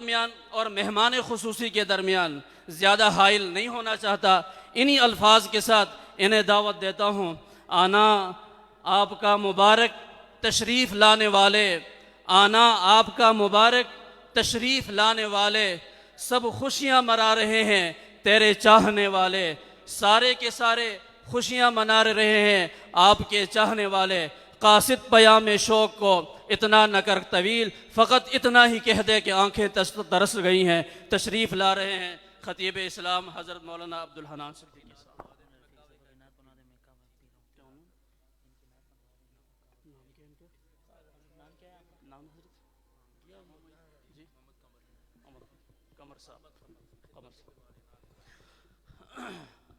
درمیان اور مہمان خصوصی کے درمیان زیادہ حائل نہیں ہونا چاہتا۔ انہی الفاظ کے ساتھ انہیں دعوت دیتا ہوں، آنا آپ کا مبارک تشریف لانے والے، آنا آپ کا مبارک تشریف لانے والے، سب خوشیاں منا رہے ہیں تیرے چاہنے والے، سارے کے سارے خوشیاں منا رہے ہیں آپ کے چاہنے والے۔ قاصد پیام شوق کو اتنا نہ کر طویل، فقط اتنا ہی کہہ دے کہ آنکھیں ترس گئی ہیں۔ تشریف لا رہے ہیں خطیب اسلام حضرت مولانا عبدالحنان صدیقی صاحب۔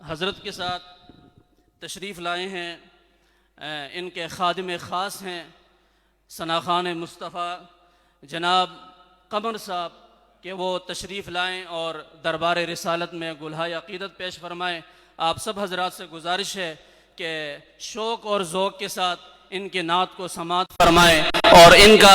حضرت کے ساتھ تشریف لائے ہیں، ان کے خادم خاص ہیں ثناخان مصطفیٰ جناب قمر صاحب، کہ وہ تشریف لائیں اور دربار رسالت میں گلہائے عقیدت پیش فرمائیں۔ آپ سب حضرات سے گزارش ہے کہ شوق اور ذوق کے ساتھ ان کے نعت کو سماعت فرمائیں، اور ان کا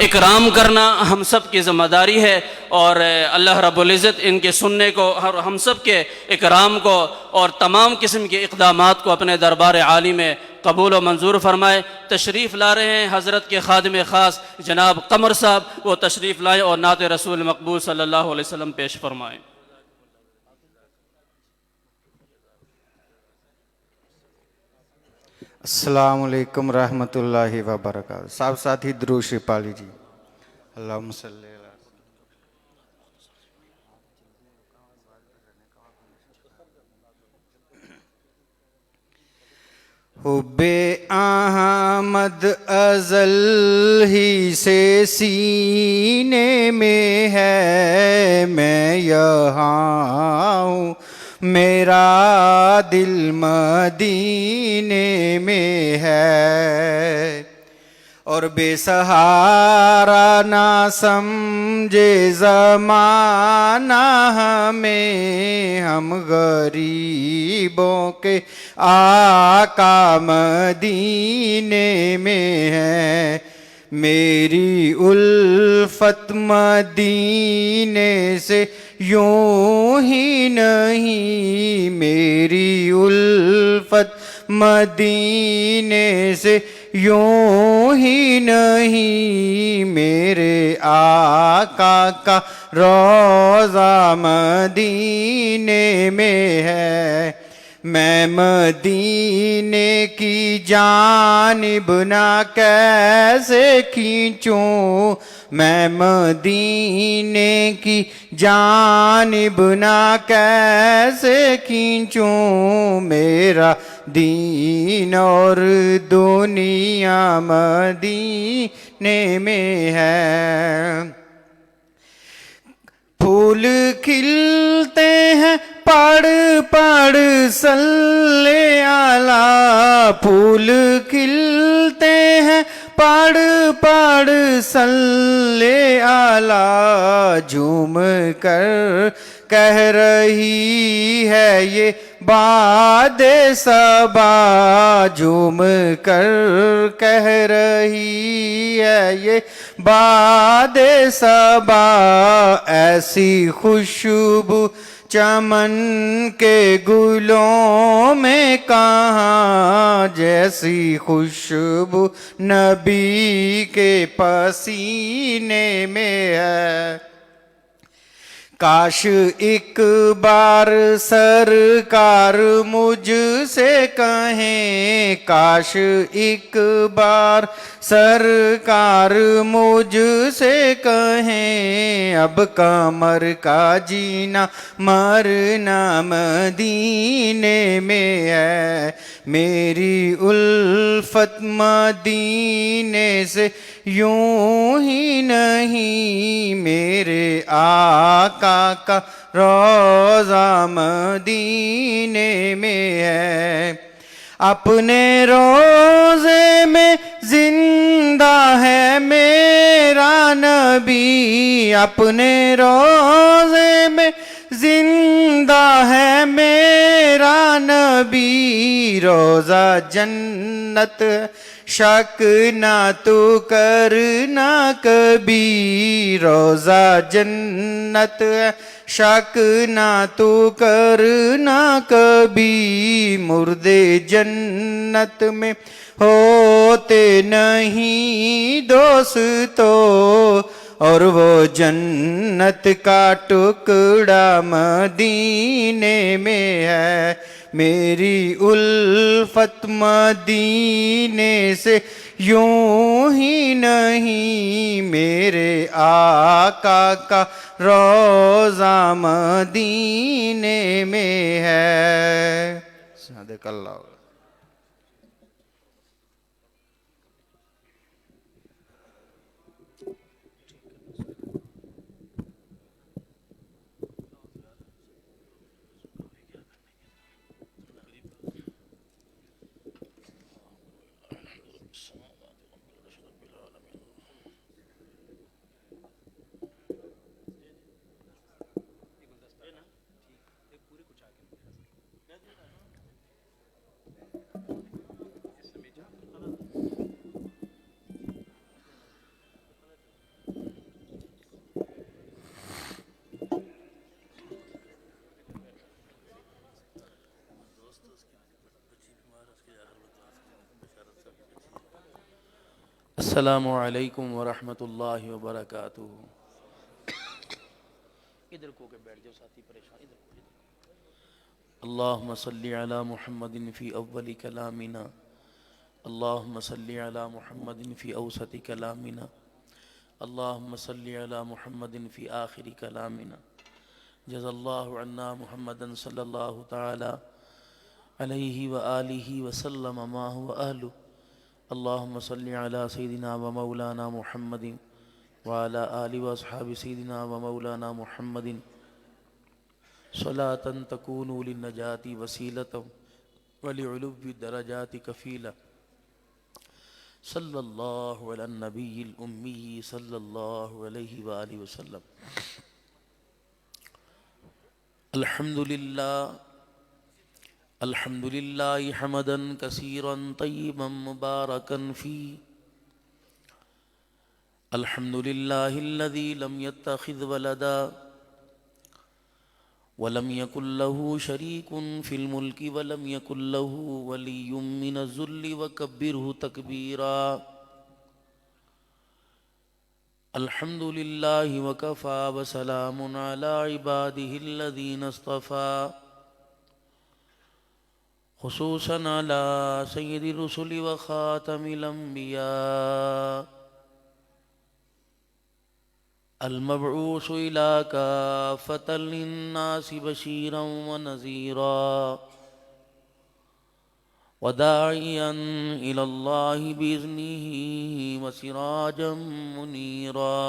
اکرام کرنا ہم سب کی ذمہ داری ہے، اور اللہ رب العزت ان کے سننے کو اور ہم سب کے اکرام کو اور تمام قسم کے اقدامات کو اپنے دربار عالی میں قبول و منظور فرمائے۔ تشریف لا رہے ہیں حضرت کے خادم خاص جناب قمر صاحب، وہ تشریف لائیں اور نعت رسول مقبول صلی اللہ علیہ وسلم پیش فرمائیں۔ السلام علیکم رحمۃ اللہ وبرکاتہ۔ صاحب ساتھی درود شریف پڑھ لیجیے۔ اللہم صلی اللہ حب احمد ازل ہی سے سینے میں ہے، میں یہاں ہوں میرا دل مدینے میں ہے، اور بے سہارا نہ سمجھے زمانہ ہمیں، ہم غریبوں کے آقا مدینے میں ہے۔ میری الفت مدینے سے یوں ہی نہیں، میری الفت مدینے سے یوں ہی نہیں، میرے آقا کا روضہ مدینے میں ہے۔ میں مدینے کی جانب نہ کیسے کھینچوں، میں مدینے کی جانب نہ کیسے کھینچوں، میرا دین اور دنیا مدینے میں ہے۔ پھول کھلتے ہیں پڑھ پڑھ صلی علی، پھول کھلتے ہیں پڑھ پڑھ صلی علی، جھوم کر کہہ رہی ہے یہ باد صبا، جھوم کر کہہ رہی ہے یہ باد صبا، ایسی خوشبو چمن کے گلوں میں کہاں، جیسی خوشبو نبی کے پسینے میں ہے۔ کاش ایک بار سرکار مجھ سے کہیں، کاش ایک بار سرکار مجھ سے کہیں، اب قمر کا جینا مرنا مدینے میں ہے۔ میری الفت مدینے سے یوں ہی نہیں، میرے آقا کا روضہ مدینے میں ہے۔ اپنے روضے میں زندہ ہے میرا نبی، اپنے روضے میں زندہ ہے میرا نبی، روضہ جنت شک نہ تو کرنا کبھی روزہ جنت ہے، شک نہ تو کرنا کبھی مردے جنت میں ہوتے نہیں دوستو، اور وہ جنت کا ٹکڑا مدینے میں ہے، میری الفت مدینے سے یوں ہی نہیں، میرے آقا کا روزہ مدینے میں ہے۔ صدق اللہ۔ السلام علیکم ورحمۃ اللہ وبرکاتہ۔ ادھر کو کے بیٹھ جاؤ ساتھی پریشان، ادھر کو۔ اللہم صلی علی محمد فی اول کلامنا، اللہم صلی علی محمد فی اوسط کلامنا، اللہم صلی علی محمد فی آخر کلامنا، جزا اللہ عنا محمدا صلی اللہ تعالی علیہ وآلہ وسلم ما هو اہلہ۔ اللہم صلی علی سیدنا و مولانا محمد وعلی آل و اصحاب سیدنا و مولانا محمد صلاة تکون للنجات وسیلة ولعلو الدرجات کفیلہ، صلی اللہ علی النبی الامی صلی اللہ علیہ وآلہ وسلم۔ الحمدللہ الحمد للہ حمدا کثیرا طیبا مبارکا فی، الحمد للہ الذی لم یتخذ ولدا ولم یکن له شریک فی الملک ولم یکن له ولی من الذل وکبرہ تکبیرا، الحمد للہ وکفی وسلام علی عبادہ الذین اصطفی، خصوصاً على سید الرسل وخاتم الانبیاء، المبعوث الى کافة للناس بشیرا ونذیرا وداعیا الى اللہ باذنہ وسراجا منیرا،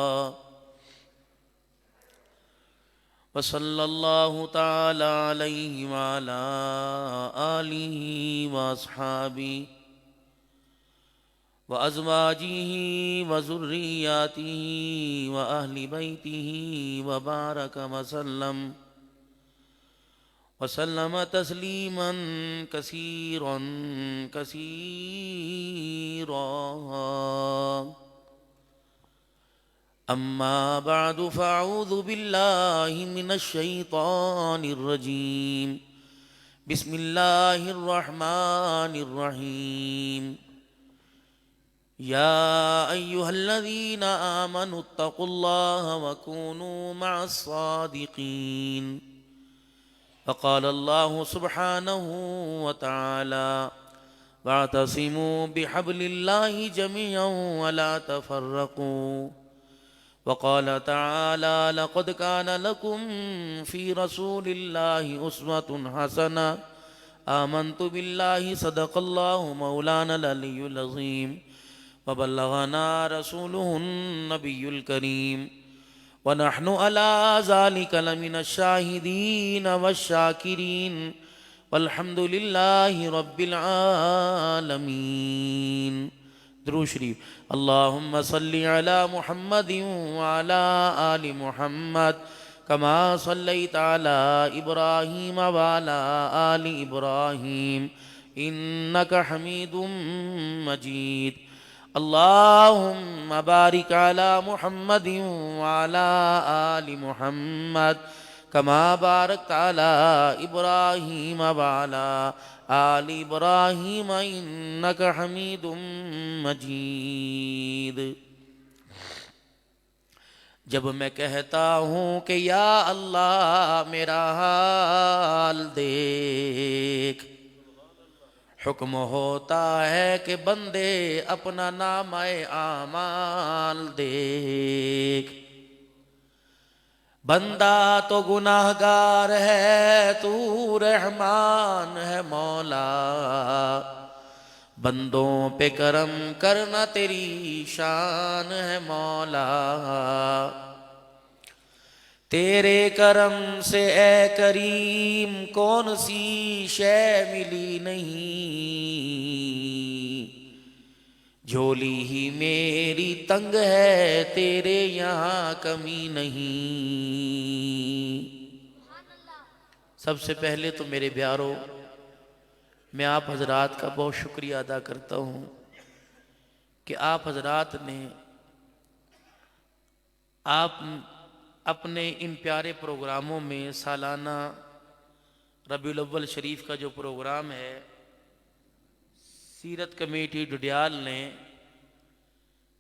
وصلی اللہ تعالی علیہ وعلی آلہ واصحابہ وازواجہ وذریاتہ واہل بیتہ وبارک وسلم تسلیما کثیرا کثیرا۔ اما بعد فاعوذ باللہ من الشیطان الرجیم، بسم اللہ الرحمن الرحیم، یا ایہا الذین آمنوا اتقوا اللہ وکونوا مع الصادقین، فقال اللہ سبحانہ وتعالی واعتصموا بحبل اللہ جميعا ولا تفرقوا، وقال تعالى لقد كان لكم في رسول الله أسوة حسنة، آمنت بالله صدق الله مولانا العلي العظيم، وبلغنا رسوله النبي الكريم، ونحن على ذلك لمن الشاهدين والشاكرين، والحمد لله رب العالمين۔ درود شریف۔ اللہم صلی علی محمد وعلی آل محمد کما صلیت علی ابراہیم وعلی آل ابراہیم إنك حميد مجيد اللهم بارك على محمد وعلى آل محمد كما باركت على إبراهيم وعلى آل إبراهيم إنك حميد مجيد. جب میں کہتا ہوں کہ یا اللہ میرا حال دیکھ، حکم ہوتا ہے کہ بندے اپنا نامہ اعمال دیکھ. بندہ تو گناہگار ہے تو رحمان ہے مولا، بندوں پہ کرم کرنا تیری شان ہے مولا. تیرے کرم سے اے کریم کون سی شے ملی نہیں، جھولی ہی میری تنگ ہے تیرے یہاں کمی نہیں. سب سے پہلے تو میرے پیارو میں آپ حضرات کا بہت شکریہ ادا کرتا ہوں کہ آپ حضرات نے اپنے ان پیارے پروگراموں میں سالانہ ربیع الاول شریف کا جو پروگرام ہے، سیرت کمیٹی ڈڈیال نے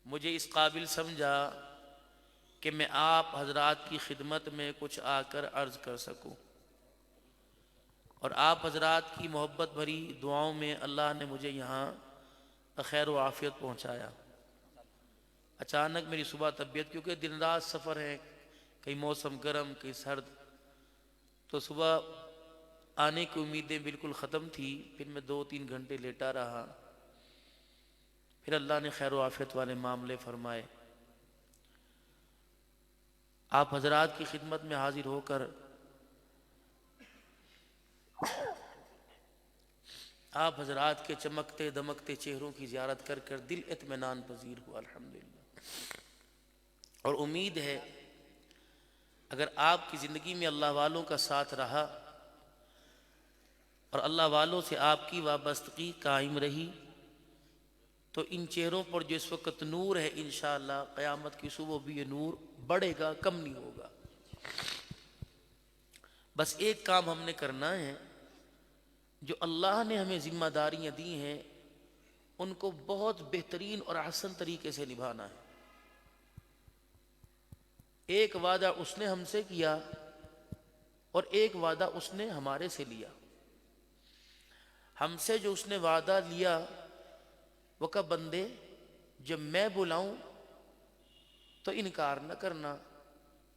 مجھے اس قابل سمجھا کہ میں آپ حضرات کی خدمت میں کچھ آ کر عرض کر سکوں، اور آپ حضرات کی محبت بھری دعاؤں میں اللہ نے مجھے یہاں خیر و عافیت پہنچایا. اچانک میری صبح طبیعت، کیونکہ دن رات سفر ہے، کئی موسم گرم کئی سرد، تو صبح آنے کی امیدیں بالکل ختم تھی. پھر میں 2-3 گھنٹے لیٹا رہا، پھر اللہ نے خیر و عافیت والے معاملے فرمائے. آپ حضرات کی خدمت میں حاضر ہو کر آپ حضرات کے چمکتے دمکتے چہروں کی زیارت کر کر دل اطمینان پذیر ہوا الحمدللہ. اور امید ہے اگر آپ کی زندگی میں اللہ والوں کا ساتھ رہا اور اللہ والوں سے آپ کی وابستگی قائم رہی تو ان چہروں پر جو اس وقت نور ہے انشاءاللہ قیامت کی صبح بھی یہ نور بڑھے گا، کم نہیں ہوگا. بس ایک کام ہم نے کرنا ہے، جو اللہ نے ہمیں ذمہ داریاں دی ہیں ان کو بہت بہترین اور احسن طریقے سے نبھانا ہے. ایک وعدہ اس نے ہم سے کیا اور ایک وعدہ اس نے ہمارے سے لیا. ہم سے جو اس نے وعدہ لیا وہ کہ بندے جب میں بلاؤں تو انکار نہ کرنا،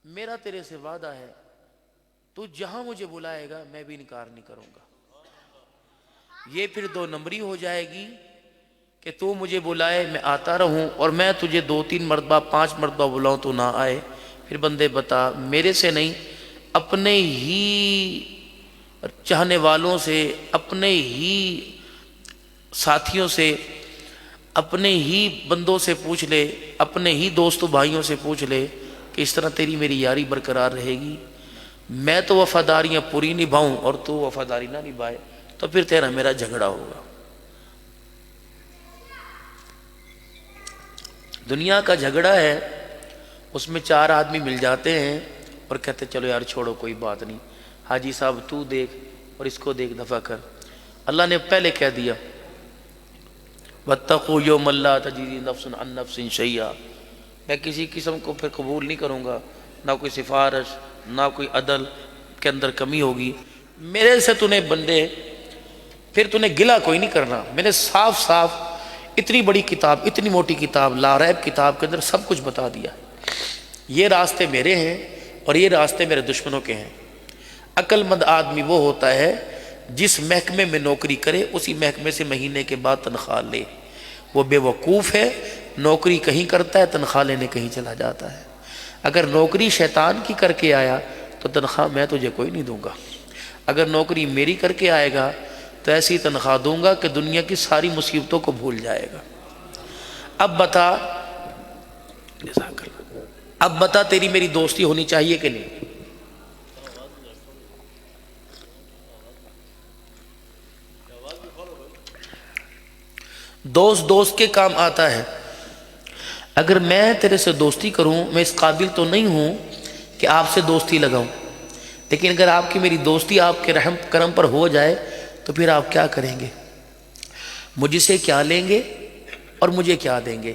میرا تیرے سے وعدہ ہے تو جہاں مجھے بلائے گا میں بھی انکار نہیں کروں گا. یہ پھر 2 نمبری ہو جائے گی کہ تو مجھے بلائے میں آتا رہوں اور میں تجھے 2-3 مرتبہ 5 مرتبہ بلاؤں تو نہ آئے. پھر بندے بتا میرے سے نہیں، اپنے ہی چاہنے والوں سے، اپنے ہی ساتھیوں سے، اپنے ہی بندوں سے پوچھ لے، اپنے ہی دوست و بھائیوں سے پوچھ لے کہ اس طرح تیری میری یاری برقرار رہے گی. میں تو وفاداریاں پوری نبھاؤں اور تو وفاداری نہ نبھائے تو پھر تیرا میرا جھگڑا ہوگا. دنیا کا جھگڑا ہے، اس میں 4 آدمی مل جاتے ہیں اور کہتے چلو یار چھوڑو کوئی بات نہیں، حاجی صاحب تو دیکھ اور اس کو دیکھ دفع کر. اللہ نے پہلے کہہ دیا وَاتَّقُوا يَوْمًا لَا تَجْزِي نَفْسٌ عَن نَفْسٍ شَيْئًا. میں کسی قسم کو پھر قبول نہیں کروں گا، نہ کوئی سفارش نہ کوئی عدل کے اندر کمی ہوگی. میرے سے تو نے بندے پھر تو نے گلہ کوئی نہیں کرنا. میں نے صاف صاف اتنی بڑی کتاب، اتنی موٹی کتاب، لا ریب کتاب کے اندر سب کچھ بتا دیا. یہ راستے میرے ہیں اور یہ راستے میرے دشمنوں کے ہیں. عقل مند آدمی وہ ہوتا ہے جس محکمے میں نوکری کرے اسی محکمے سے مہینے کے بعد تنخواہ لے. وہ بے وقوف ہے، نوکری کہیں کرتا ہے تنخواہ لینے کہیں چلا جاتا ہے. اگر نوکری شیطان کی کر کے آیا تو تنخواہ میں تجھے کوئی نہیں دوں گا. اگر نوکری میری کر کے آئے گا تو ایسی تنخواہ دوں گا کہ دنیا کی ساری مصیبتوں کو بھول جائے گا. اب بتا تیری میری دوستی ہونی چاہیے کہ نہیں؟ دوست دوست کے کام آتا ہے. اگر میں تیرے سے دوستی کروں، میں اس قابل تو نہیں ہوں کہ آپ سے دوستی لگاؤں، لیکن اگر آپ کی میری دوستی آپ کے رحم کرم پر ہو جائے تو پھر آپ کیا کریں گے؟ مجھ سے کیا لیں گے اور مجھے کیا دیں گے؟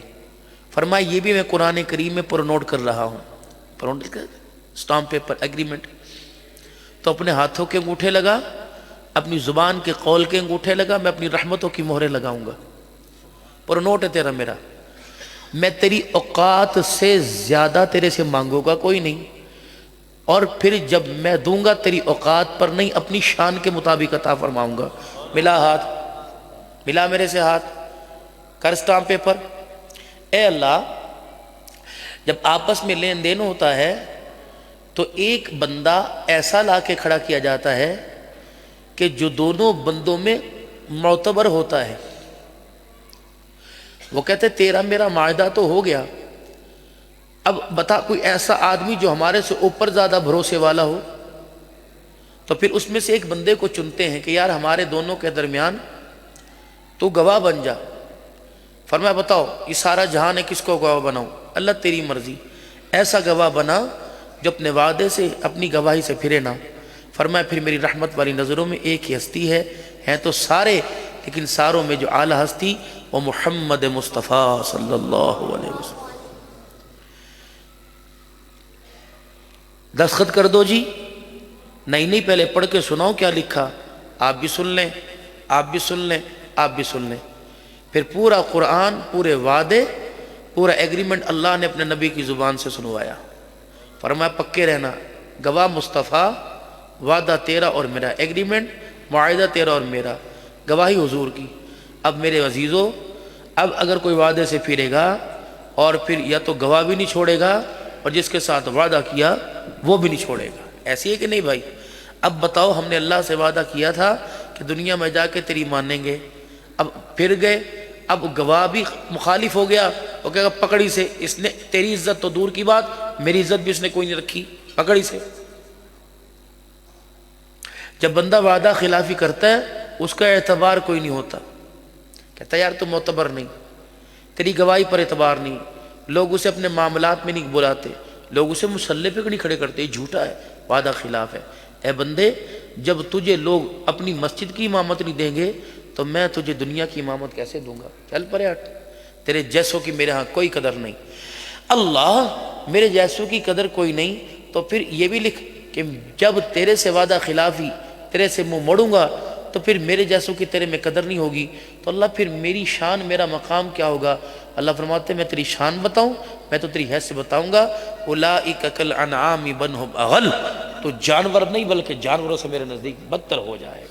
فرمایا یہ بھی میں قرآن کریم میں پر نوٹ کر رہا ہوں. Stamp paper agreement. تو اپنے ہاتھوں کے انگوٹھے لگا، اپنی زبان کے قول کے انگوٹھے لگا، میں اپنی رحمتوں کی مہریں لگاؤں گا. پر نوٹ ہے تیرا میرا. میں تیری اوقات سے زیادہ تیرے سے مانگوں گا کوئی نہیں، اور پھر جب میں دوں گا تیری اوقات پر نہیں، اپنی شان کے مطابق عطا فرماؤں گا. ملا ہاتھ، ملا میرے سے ہاتھ، کر اسٹامپ پیپر. اے اللہ، جب آپس میں لین دین ہوتا ہے تو ایک بندہ ایسا لا کے کھڑا کیا جاتا ہے کہ جو دونوں بندوں میں معتبر ہوتا ہے. وہ کہتے تیرا میرا معاہدہ تو ہو گیا، اب بتا کوئی ایسا آدمی جو ہمارے سے اوپر زیادہ بھروسے والا ہو. تو پھر اس میں سے ایک بندے کو چنتے ہیں کہ یار ہمارے دونوں کے درمیان تو گواہ بن جا. فرمایا بتاؤ یہ سارا جہان ہے کس کو گواہ بناؤں؟ اللہ تیری مرضی. ایسا گواہ بنا جو اپنے وعدے سے اپنی گواہی سے پھرے نہ. فرمایا پھر میری رحمت والی نظروں میں ایک ہی ہستی ہے، ہیں تو سارے لیکن ساروں میں جو اعلیٰ ہستی وہ محمد مصطفیٰ صلی اللہ علیہ وسلم. دستخط کر دو جی. نہیں پہلے پڑھ کے سناؤ کیا لکھا. آپ بھی سن لیں، آپ بھی سن لیں، آپ بھی سن لیں. پھر پورا قرآن، پورے وعدے، پورا ایگریمنٹ اللہ نے اپنے نبی کی زبان سے سنوایا. فرمایا پکے رہنا، گواہ مصطفیٰ، وعدہ تیرا اور میرا، ایگریمنٹ معاہدہ تیرا اور میرا، گواہی حضور کی. اب میرے عزیزو، اب اگر کوئی وعدے سے پھرے گا اور پھر یا تو گواہ بھی نہیں چھوڑے گا اور جس کے ساتھ وعدہ کیا وہ بھی نہیں چھوڑے گا. ایسی ہے کہ نہیں بھائی؟ اب بتاؤ، ہم نے اللہ سے وعدہ کیا تھا کہ دنیا میں جا کے تیری مانیں گے، اب پھر گئے، اب گواہ بھی مخالف ہو گیا. وہ کہے گا پکڑی سے، اس نے تیری عزت تو دور کی بات، میری عزت بھی اس نے کوئی نہیں رکھی، پکڑی سے. جب بندہ وعدہ خلافی کرتا ہے اس کا اعتبار کوئی نہیں ہوتا. کہتا ہے یار تو معتبر نہیں، تیری گواہی پر اعتبار نہیں. لوگ اسے اپنے معاملات میں نہیں بلاتے، لوگ اسے مسلح پہ نہیں کھڑے کرتے، یہ جھوٹا ہے، وعدہ خلاف ہے. اے بندے، جب تجھے لوگ اپنی مسجد کی امامت نہیں دیں گے تو میں تجھے دنیا کی امامت کیسے دوں گا؟ چل پرے ہٹ، تیرے جیسوں کی میرے ہاں کوئی قدر نہیں. اللہ، میرے جیسوں کی قدر کوئی نہیں. تو پھر یہ بھی لکھ کہ جب تیرے سے وعدہ خلافی، تیرے سے منہ موڑوں گا تو پھر میرے جیسوں کی تیرے میں قدر نہیں ہوگی. تو اللہ پھر میری شان، میرا مقام کیا ہوگا؟ اللہ فرماتے ہیں میں تیری شان بتاؤں، میں تو تیری حیثیت بتاؤں گا. اولئک کالانعام بل ھم اضل. تو جانور نہیں بلکہ جانوروں سے میرے نزدیک بدتر ہو جائے گا.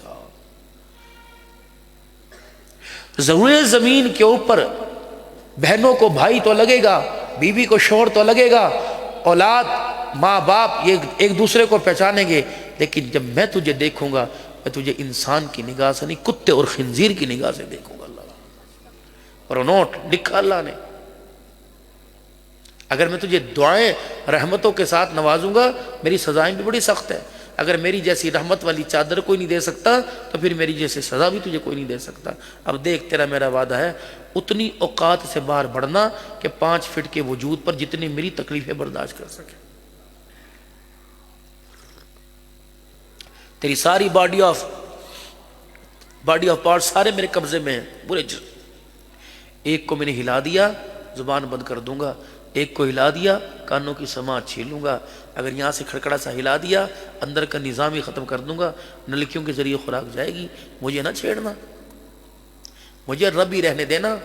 ضرور زمین کے اوپر بہنوں کو بھائی تو لگے گا، بیوی کو شوہر تو لگے گا، اولاد، ماں باپ یہ ایک دوسرے کو پہچانیں گے، لیکن جب میں تجھے دیکھوں گا میں تجھے انسان کی نگاہ سے نہیں، کتے اور خنزیر کی نگاہ سے دیکھوں گا. اللہ اور نوٹ لکھا اللہ نے، اگر میں تجھے دعائیں رحمتوں کے ساتھ نوازوں گا میری سزائیں بھی بڑی سخت ہیں. اگر میری جیسی رحمت والی چادر کوئی نہیں دے سکتا تو پھر میری جیسی سزا بھی تجھے کوئی نہیں دے سکتا. اب دیکھ، تیرا میرا وعدہ ہے اتنی اوقات سے باہر بڑھنا کہ 5 فٹ کے وجود پر جتنی میری تکلیفیں برداشت کر سکے. تیری ساری باڈی آف پارٹ سارے میرے قبضے میں ہیں، پورے جسم. ایک کو میں نے ہلا دیا زبان بند کر دوں گا، ایک کو ہلا دیا کانوں کی سماعت چھین لوں گا، اگر یہاں سے کھڑکڑا سا ہلا دیا اندر کا نظام ہی ختم کر دوں گا، نلکیوں کے ذریعے خوراک جائے گی. مجھے نہ چھیڑنا، مجھے رب ہی رہنے دینا،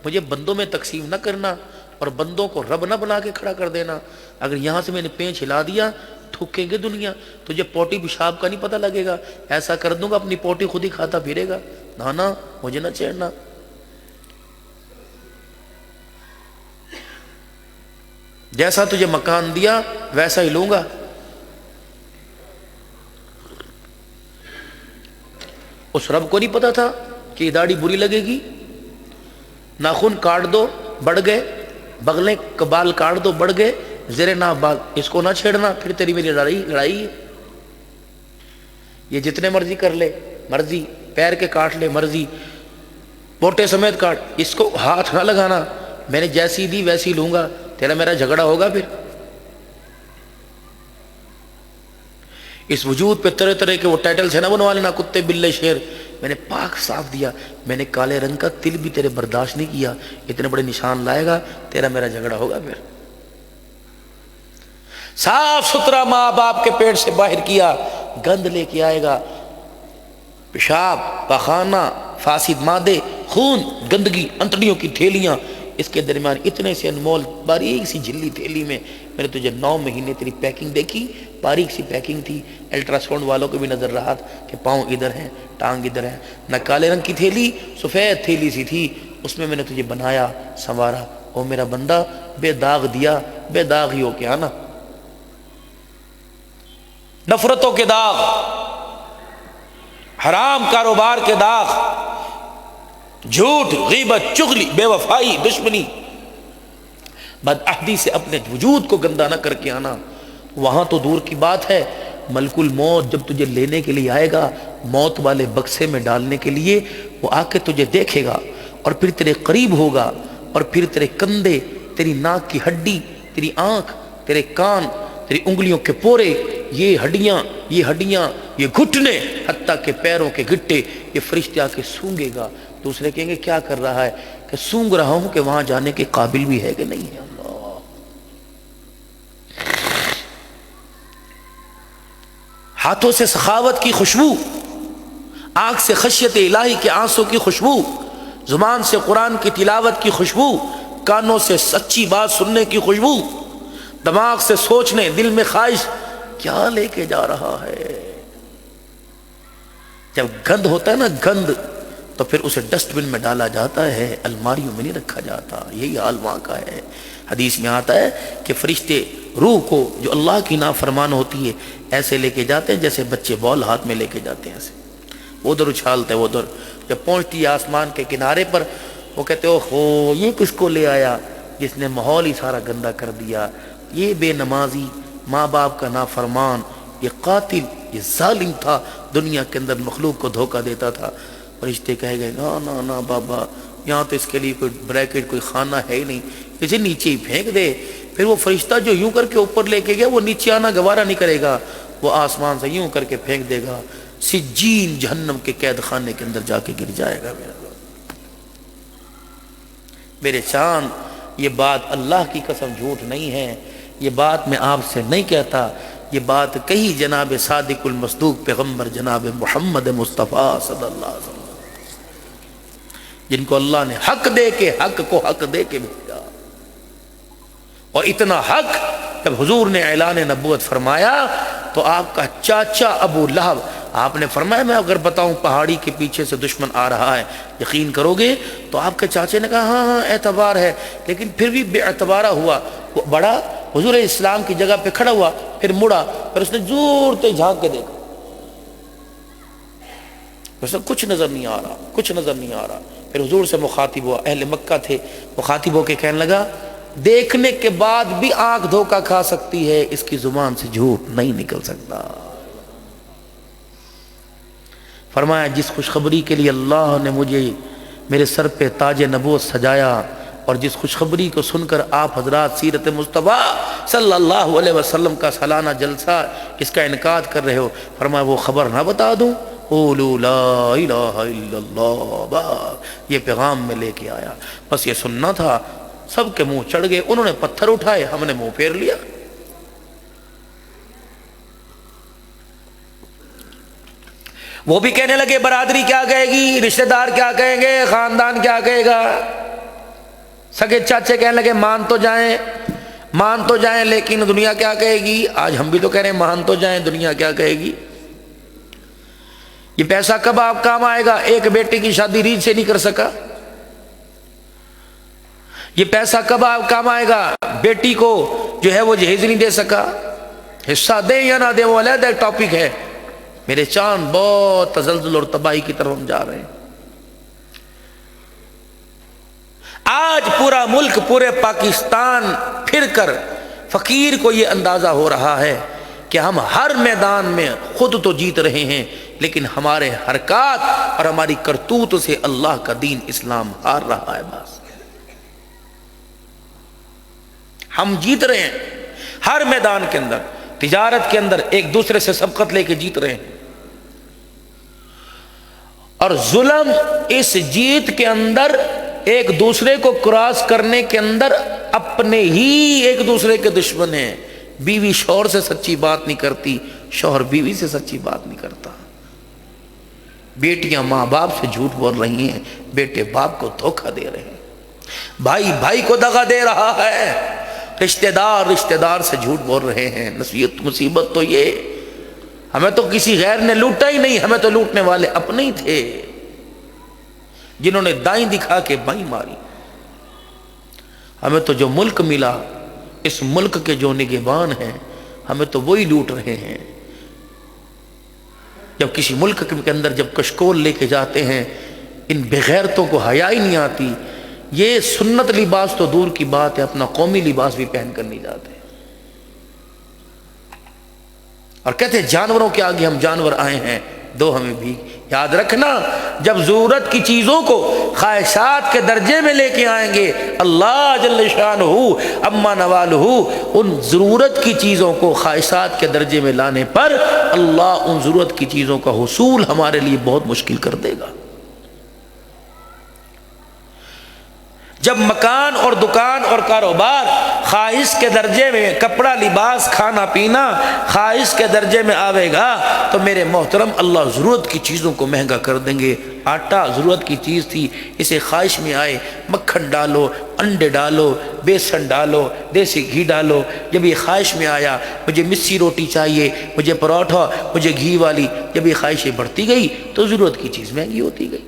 مجھے بندوں میں تقسیم نہ کرنا اور بندوں کو رب نہ بنا کے کھڑا کر دینا. اگر یہاں سے میں نے پینچ ہلا دیا تھوکیں گے دنیا، تجھے پوٹی پیشاب کا نہیں پتہ لگے گا. ایسا کر دوں گا اپنی پوٹی خود ہی کھاتا پھرے گا. نہ مجھے نہ چھیڑنا. جیسا تجھے مکان دیا ویسا ہی لوں گا. اس رب کو نہیں پتا تھا کہ یہ داڑھی بری لگے گی. ناخن کاٹ دو بڑھ گئے، بغلیں بال کاٹ دو بڑھ گئے، زیر ناف بال، اس کو نہ چھیڑنا پھر تیری میری لڑائی ہے. یہ جتنے مرضی کر لے مرضی، پیر کے کاٹ لے مرضی، پوٹے سمیت کاٹ، اس کو ہاتھ نہ لگانا، میں نے جیسی دی ویسی لوں گا، تیرا میرا جھگڑا ہوگا پھر۔ اس وجود پہ طرح طرح کے وہ ٹائٹل سے نہ بنوا لینا، کتے بلے شیر۔ میں نے پاک صاف دیا، میں نے کالے رنگ کا تل بھی تیرے برداشت نہیں کیا، اتنے بڑے نشان لائے گا، تیرا میرا جھگڑا ہوگا پھر۔ صاف ستھرا ماں باپ کے پیٹ سے باہر کیا، گند لے کے آئے گا، پیشاب، پاخانہ، فاسد مادے، خون، گندگی، انتڑیوں کی تھیلیاں، اس کے درمیان اتنے سے انمول باریک سی جھلی تھیلی میں میں نے تجھے 9 مہینے تیری پیکنگ دیکھی، باریک سی پیکنگ تھی، الٹرا ساؤنڈ والوں کو بھی نظر رہا کہ پاؤں ادھر ہیں، ٹانگ ادھر ہے، نہ کالے رنگ کی تھیلی، سفید تھیلی سی تھی، اس میں نے تجھے بنایا، سنوارا۔ او میرا بندہ، بے داغ دیا، بے داغ ہی ہو کے آنا۔ نفرتوں کے داغ، حرام کاروبار کے داغ، جھوٹ، غیبت، چغلی، بے وفائی، دشمنی، بدعہدی سے اپنے وجود کو گندا نہ کر کے آنا۔ وہاں تو دور کی بات ہے، ملک الموت جب تجھے لینے کے لیے آئے گا، موت والے بکسے میں ڈالنے کے لیے، وہ آ کے تجھے دیکھے گا اور پھر تیرے قریب ہوگا، اور پھر تیرے کندھے، تیری ناک کی ہڈی، تیری آنکھ، تیرے کان، تیری انگلیوں کے پورے، یہ ہڈیاں، یہ گھٹنے، حتیٰ کہ پیروں کے گٹے، یہ فرشتے آ کے سونگے گا۔ دوسرے کہیں گے کیا کر رہا ہے؟ کہ سونگ رہا ہوں کہ وہاں جانے کے قابل بھی ہے کہ نہیں ہے۔ اللہ، ہاتھوں سے سخاوت کی خوشبو، آنکھ سے خشیت الہی کے آنسوں کی خوشبو، زبان سے قرآن کی تلاوت کی خوشبو، کانوں سے سچی بات سننے کی خوشبو، دماغ سے سوچنے، دل میں خواہش، کیا لے کے جا رہا ہے۔ جب گند ہوتا ہے نا، گند، تو پھر اسے ڈسٹ بن میں ڈالا جاتا ہے، الماریوں میں نہیں رکھا جاتا۔ یہی حال وہاں کا ہے۔ حدیث میں آتا ہے کہ فرشتے روح کو جو اللہ کی نافرمان ہوتی ہے ایسے لے کے جاتے ہیں جیسے بچے بال ہاتھ میں لے کے جاتے ہیں، ایسے ادھر اچھالتے ہیں ادھر۔ جب پہنچتی ہے آسمان کے کنارے پر، وہ کہتے ہو یہ کس کو لے آیا جس نے ماحول ہی سارا گندا کر دیا، یہ بے نمازی، ماں باپ کا نافرمان، یہ قاتل، یہ ظالم تھا، دنیا کے اندر مخلوق کو دھوکہ دیتا تھا۔ فرشتے کہے گئے نا بابا، یہاں تو اس کے لیے کوئی بریکٹ، کوئی خانہ ہے ہی نہیں، اسے نیچے ہی پھینک دے۔ پھر وہ فرشتہ جو یوں کر کے اوپر لے کے گیا، وہ نیچے آنا گوارا نہیں کرے گا، وہ آسمان سے یوں کر کے پھینک دے گا، سجین جہنم کے قید خانے کے اندر جا کے گر جائے گا۔ میرے چاند، یہ بات اللہ کی قسم جھوٹ نہیں ہے، یہ بات میں آپ سے نہیں کہتا، یہ بات کہی جناب صادق المصدوق پیغمبر جناب محمد مصطفیٰ صلی اللہ علیہ وسلم، جن کو اللہ نے حق دے کے، حق کو حق دے کے بھیجا۔ اور اتنا حق جب حضور نے اعلان نبوت فرمایا تو آپ کا چاچا ابو لہب، آپ نے فرمایا میں اگر بتاؤں پہاڑی کے پیچھے سے دشمن آ رہا ہے یقین کرو گے؟ تو آپ کے چاچے نے کہا ہاں اعتبار ہے، لیکن پھر بھی بے اعتبارہ ہوا۔ وہ بڑا حضور اسلام کی جگہ پہ کھڑا ہوا، پھر مڑا، پھر اس نے زور سے جھانک کے دیکھا، اس نے کچھ نظر نہیں آ رہا، کچھ نظر نہیں آ رہا۔ پھر حضور سے مخاطب ہوا، اہل مکہ تھے، مخاطب ہو کے کہنے لگا دیکھنے کے بعد بھی آنکھ دھوکہ کھا سکتی ہے، اس کی زبان سے جھوٹ نہیں نکل سکتا۔ فرمایا جس خوشخبری کے لیے اللہ نے مجھے میرے سر پہ تاج نبوت سجایا، اور جس خوشخبری کو سن کر آپ حضرات سیرت مصطفیٰ صلی اللہ علیہ وسلم کا سالانہ جلسہ اس کا انعقاد کر رہے ہو، فرمایا وہ خبر نہ بتا دوں؟ قولوا لا الہ الا اللہ، یہ پیغام میں لے کے آیا، بس یہ سننا تھا۔ سب کے منہ چڑھ گئے، انہوں نے پتھر اٹھائے، ہم نے منہ پھیر لیا۔ وہ بھی کہنے لگے برادری کیا کہے گی، رشتہ دار کیا کہیں گے، خاندان کیا کہے گا۔ سگے چاچے کہنے لگے مان تو جائیں لیکن دنیا کیا کہے گی۔ آج ہم بھی تو کہہ رہے ہیں مان تو جائیں، دنیا کیا کہے گی۔ یہ پیسہ کب آپ کام آئے گا؟ ایک بیٹے کی شادی ریت سے نہیں کر سکا، یہ پیسہ کب آپ کام آئے گا؟ بیٹی کو جو ہے وہ جہیز نہیں دے سکا۔ حصہ دیں یا نہ دیں وہ علیحدہ ایک ٹاپک ہے۔ میرے چاند، بہت تزلزل اور تباہی کی طرف ہم جا رہے ہیں۔ آج پورا ملک، پورے پاکستان پھر کر فقیر کو یہ اندازہ ہو رہا ہے کہ ہم ہر میدان میں خود تو جیت رہے ہیں لیکن ہمارے حرکات اور ہماری کرتوت سے اللہ کا دین اسلام ہار رہا ہے. بس ہم جیت رہے ہیں ہر میدان کے اندر، تجارت کے اندر ایک دوسرے سے سبقت لے کے جیت رہے ہیں، اور ظلم اس جیت کے اندر ایک دوسرے کو کراس کرنے کے اندر اپنے ہی ایک دوسرے کے دشمن ہیں. بیوی شوہر سے سچی بات نہیں کرتی، شوہر بیوی سے سچی بات نہیں کرتا، بیٹیاں ماں باپ سے جھوٹ بول رہی ہیں، بیٹے باپ کو دھوکہ دے رہے ہیں، بھائی بھائی کو دغا دے رہا ہے، رشتہ دار سے جھوٹ بول رہے ہیں. نصیحت مصیبت تو یہ، ہمیں تو کسی غیر نے لوٹا ہی نہیں، ہمیں تو لوٹنے والے اپنے ہی تھے جنہوں نے دائیں دکھا کے بائیں ماری. ہمیں تو جو ملک ملا، اس ملک کے جو نگہبان ہیں ہمیں تو وہی لوٹ رہے ہیں. جب کسی ملک کے اندر جب کشکول لے کے جاتے ہیں، ان بغیرتوں کو حیا ہی نہیں آتی. یہ سنت لباس تو دور کی بات ہے، اپنا قومی لباس بھی پہن کر نہیں جاتے، اور کہتے ہیں جانوروں کے آگے ہم جانور آئے ہیں، دو ہمیں بھی. یاد رکھنا جب ضرورت کی چیزوں کو خواہشات کے درجے میں لے کے آئیں گے، اللہ جل شانہ اما نوالہ ان ضرورت کی چیزوں کو خواہشات کے درجے میں لانے پر اللہ ان ضرورت کی چیزوں کا حصول ہمارے لیے بہت مشکل کر دے گا. جب مکان اور دکان اور کاروبار خواہش کے درجے میں، کپڑا لباس کھانا پینا خواہش کے درجے میں آوے گا تو میرے محترم اللہ ضرورت کی چیزوں کو مہنگا کر دیں گے. آٹا ضرورت کی چیز تھی، اسے خواہش میں آئے مکھن ڈالو، انڈے ڈالو، بیسن ڈالو، دیسی گھی ڈالو. جب یہ خواہش میں آیا مجھے مسی روٹی چاہیے، مجھے پروٹھا، مجھے گھی والی، جب یہ خواہشیں بڑھتی گئی تو ضرورت کی چیز مہنگی ہوتی گئی.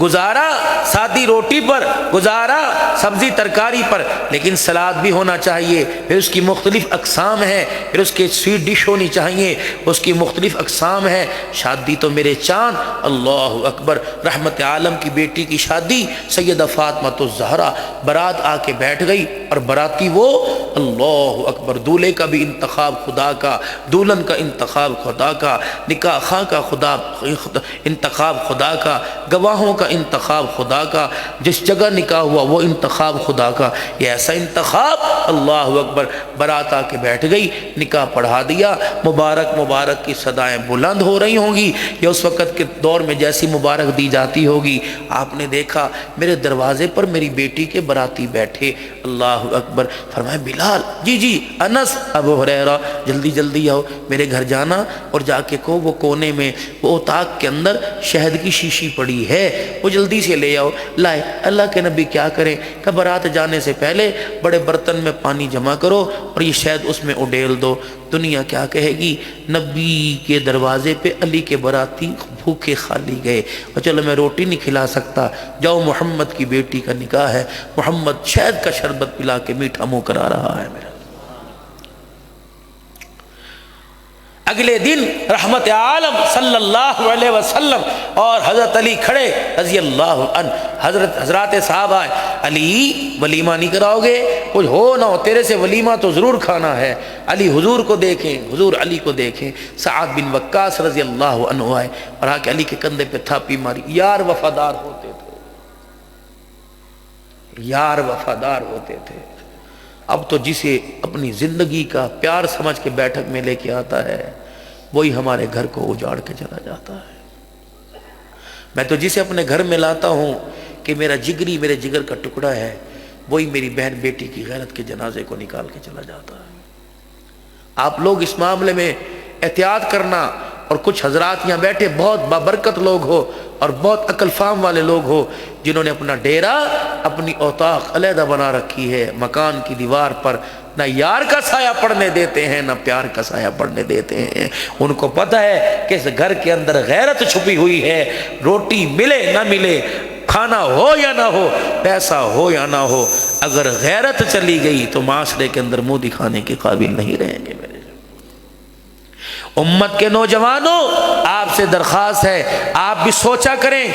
گزارا سادی روٹی پر، گزارا سبزی ترکاری پر، لیکن سلاد بھی ہونا چاہیے. پھر اس کی مختلف اقسام ہیں، پھر اس کے سویٹ ڈش ہونی چاہیے، اس کی مختلف اقسام ہیں. شادی تو میرے چاند، اللہ اکبر، رحمت عالم کی بیٹی کی شادی سیدہ فاطمہ الزہرا، برات آ کے بیٹھ گئی اور براتی وہ، اللہ اکبر، دولہے کا بھی انتخاب خدا کا، دلہن کا انتخاب خدا کا، نکاح خواہ کا انتخاب خدا کا، گواہوں کا انتخاب خدا کا، جس جگہ نکاح ہوا وہ انتخاب خدا کا. یہ ایسا انتخاب، اللہ اکبر. برات آ کے بیٹھ گئی، نکاح پڑھا دیا، مبارک مبارک کی صدائیں بلند ہو رہی ہوں گی، یا اس وقت کے دور میں جیسی مبارک دی جاتی ہوگی. آپ نے دیکھا میرے دروازے پر میری بیٹی کے براتی بیٹھے، اللہ اکبر. فرمایا بلال، جی جی، انس، ابو ہریرہ، جلدی جلدی آؤ، میرے گھر جانا اور جا کے کو وہ کونے میں وہ اتاق کے اندر شہد کی شیشی پڑی ہے، وہ جلدی سے لے آؤ. لائے. اللہ کے نبی کیا کریں کہ برات جانے سے پہلے بڑے برتن میں پانی جمع کرو اور یہ شہد اس میں اڈیل دو. دنیا کیا کہے گی، نبی کے دروازے پہ علی کے براتی بھوکے خالی گئے. اور چلو میں روٹی نہیں کھلا سکتا، جاؤ محمد کی بیٹی کا نکاح ہے، محمد شہد کا شربت پلا کے میٹھا منہ کرا رہا ہے میرا. اگلے دن رحمت عالم صلی اللہ علیہ وسلم اور حضرت علی کھڑے رضی اللہ عنہ. حضرات صاحب آئے، علی ولیمہ نہیں کراؤ گے؟ کچھ ہو نہ ہو تیرے سے ولیمہ تو ضرور کھانا ہے. علی حضور کو دیکھیں، حضور علی کو دیکھیں. سعد بن وقاص رضی اللہ عنہ آئے اور آ کے علی کے کندھے پہ تھاپی ماری. یار وفادار ہوتے تھے، یار وفادار ہوتے تھے. اب تو جسے اپنی زندگی کا پیار سمجھ کے بیٹھک میں لے کے آتا ہے وہی ہمارے گھر کو اجاڑ کے چلا جاتا ہے. میں تو جسے اپنے گھر میں لاتا ہوں کہ میرا جگری، میرے جگر کا ٹکڑا ہے، وہی میری بہن بیٹی کی غیرت کے جنازے کو نکال کے چلا جاتا ہے. آپ لوگ اس معاملے میں احتیاط کرنا. اور کچھ حضرات یہاں بیٹھے بہت بابرکت لوگ ہو اور بہت عقل فہم والے لوگ ہو جنہوں نے اپنا ڈیرا، اپنی اوطاق علیحدہ بنا رکھی ہے. مکان کی دیوار پر نہ یار کا سایہ پڑنے دیتے ہیں، نہ پیار کا سایہ پڑنے دیتے ہیں. ان کو پتہ ہے کہ اس گھر کے اندر غیرت چھپی ہوئی ہے. روٹی ملے نہ ملے، کھانا ہو یا نہ ہو، پیسہ ہو یا نہ ہو، اگر غیرت چلی گئی تو معاشرے کے اندر منہ دکھانے کے قابل نہیں رہیں گے. امت کے نوجوانوں، آپ سے درخواست ہے آپ بھی سوچا کریں،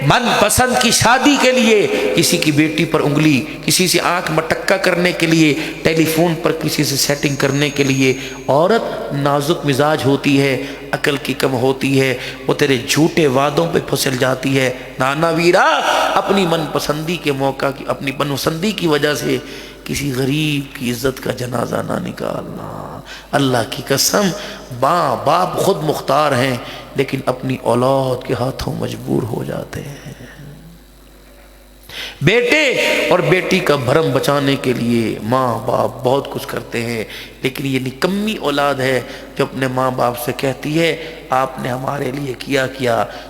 من پسند کی شادی کے لیے کسی کی بیٹی پر انگلی، کسی سے آنکھ مٹکا کرنے کے لیے، ٹیلی فون پر کسی سے سیٹنگ کرنے کے لیے، عورت نازک مزاج ہوتی ہے، عقل کی کم ہوتی ہے، وہ تیرے جھوٹے وعدوں پہ پھسل جاتی ہے۔ نانا ویرا، اپنی من پسندی کے موقع کی، اپنی من پسندی کی وجہ سے کسی غریب کی عزت کا جنازہ نہ نکالنا۔ اللہ کی قسم، ماں باپ خود مختار ہیں لیکن اپنی اولاد کے ہاتھوں مجبور ہو جاتے ہیں۔ بیٹے اور بیٹی کا بھرم بچانے کے لیے ماں باپ بہت کچھ کرتے ہیں، لیکن یہ نکمی اولاد ہے جو اپنے ماں باپ سے کہتی ہے آپ نے ہمارے لیے کیا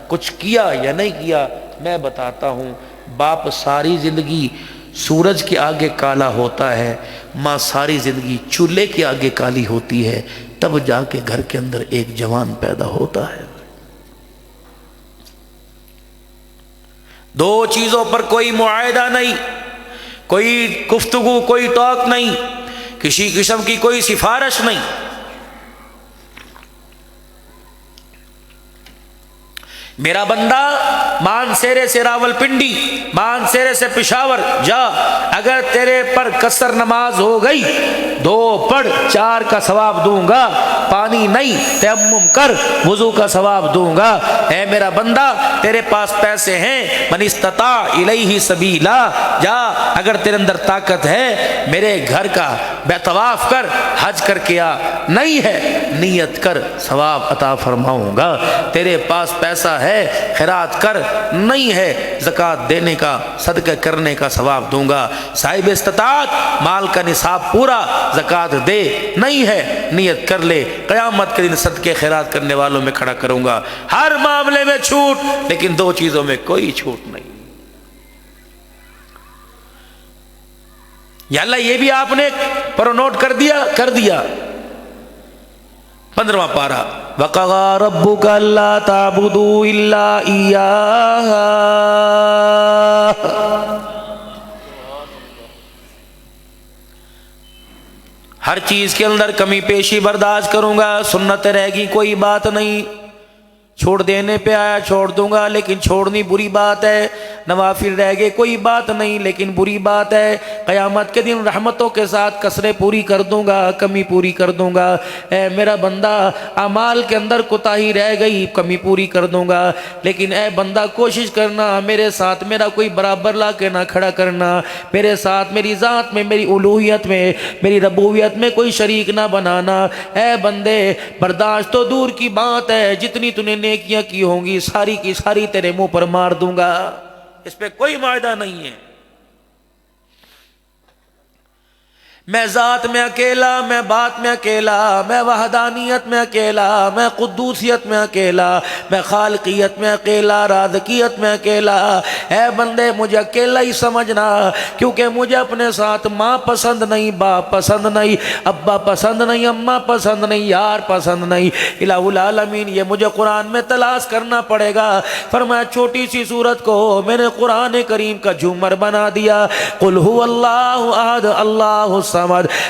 کچھ کیا یا نہیں کیا؟ میں بتاتا ہوں، باپ ساری زندگی سورج کے آگے کالا ہوتا ہے، ماں ساری زندگی چولہے کے آگے کالی ہوتی ہے، تب جا کے گھر کے اندر ایک جوان پیدا ہوتا ہے۔ دو چیزوں پر کوئی معاہدہ نہیں، کوئی گفتگو، کوئی ٹاک نہیں، کسی قسم کی کوئی سفارش نہیں۔ میرا بندہ مانسیرے سے راول پنڈی، مانسیرے سے پشاور جا، اگر تیرے پر قصر نماز ہو گئی 2 پڑھ، 4 کا ثواب دوں گا، پانی نہیں تیمم کر، وضو کا ثواب دوں گا۔ اے میرا بندہ، تیرے پاس پیسے ہیں، من استطاع الیہ سبیلا، جا اگر تیرے اندر طاقت ہے میرے گھر کا بے طواف کر، حج کر کے آ، نہیں ہے نیت کر، ثواب عطا فرماؤں گا۔ تیرے پاس پیسہ ہے خیرات کر، نہیں ہے زکوٰۃ دینے کا، صدقہ کرنے کا ثواب دوں گا۔ صاحب استطاعت، مال کا نصاب پورا، زکوٰۃ دے، نہیں ہے نیت کر لے، قیامت کے دن صدقے خیرات کرنے والوں میں کھڑا کروں گا۔ ہر معاملے میں چھوٹ، لیکن 2 چیزوں میں کوئی چھوٹ نہیں۔ یا اللہ یہ بھی آپ نے پر نوٹ کر دیا 15واں پارہ، وَقَضَىٰ رَبُّكَ أَلَّا تَعْبُدُوا إِلَّا إِيَّاهُ، ہر چیز کے اندر کمی پیشی برداشت کروں گا، سنت رہ گی کوئی بات نہیں، چھوڑ دینے پہ آیا چھوڑ دوں گا لیکن چھوڑنی بری بات ہے، نوافل رہ گئے کوئی بات نہیں لیکن بری بات ہے، قیامت کے دن رحمتوں کے ساتھ کسریں پوری کر دوں گا، کمی پوری کر دوں گا۔ اے میرا بندہ، اعمال کے اندر کوتاہی رہ گئی، کمی پوری کر دوں گا، لیکن اے بندہ کوشش کرنا میرے ساتھ میرا کوئی برابر لا کے نہ کھڑا کرنا، میرے ساتھ میری ذات میں، میری الوہیت میں، میری ربوبیت میں کوئی شریک نہ بنانا۔ اے بندے، برداشت تو دور کی بات ہے، جتنی تو نے نیکیاں کی ہوں گی ساری کی ساری تیرے منہ پر مار دوں گا، اس پہ کوئی معاہدہ نہیں ہے۔ میں ذات میں اکیلا، میں بات میں اکیلا، میں وحدانیت میں اکیلا، میں قدوسیت میں اکیلا، میں خالقیت میں اکیلا، رازقیت میں اکیلا۔ اے بندے مجھے اکیلا ہی سمجھنا، کیونکہ مجھے اپنے ساتھ ماں پسند نہیں، باپ پسند نہیں، ابا پسند نہیں، اماں پسند نہیں، یار پسند نہیں، الہ العالمین۔ یہ مجھے قرآن میں تلاش کرنا پڑے گا۔ فرمایا چھوٹی سی سورت کو میں نے قرآن کریم کا جھومر بنا دیا، قل هو اللہ احد اللہ الصمد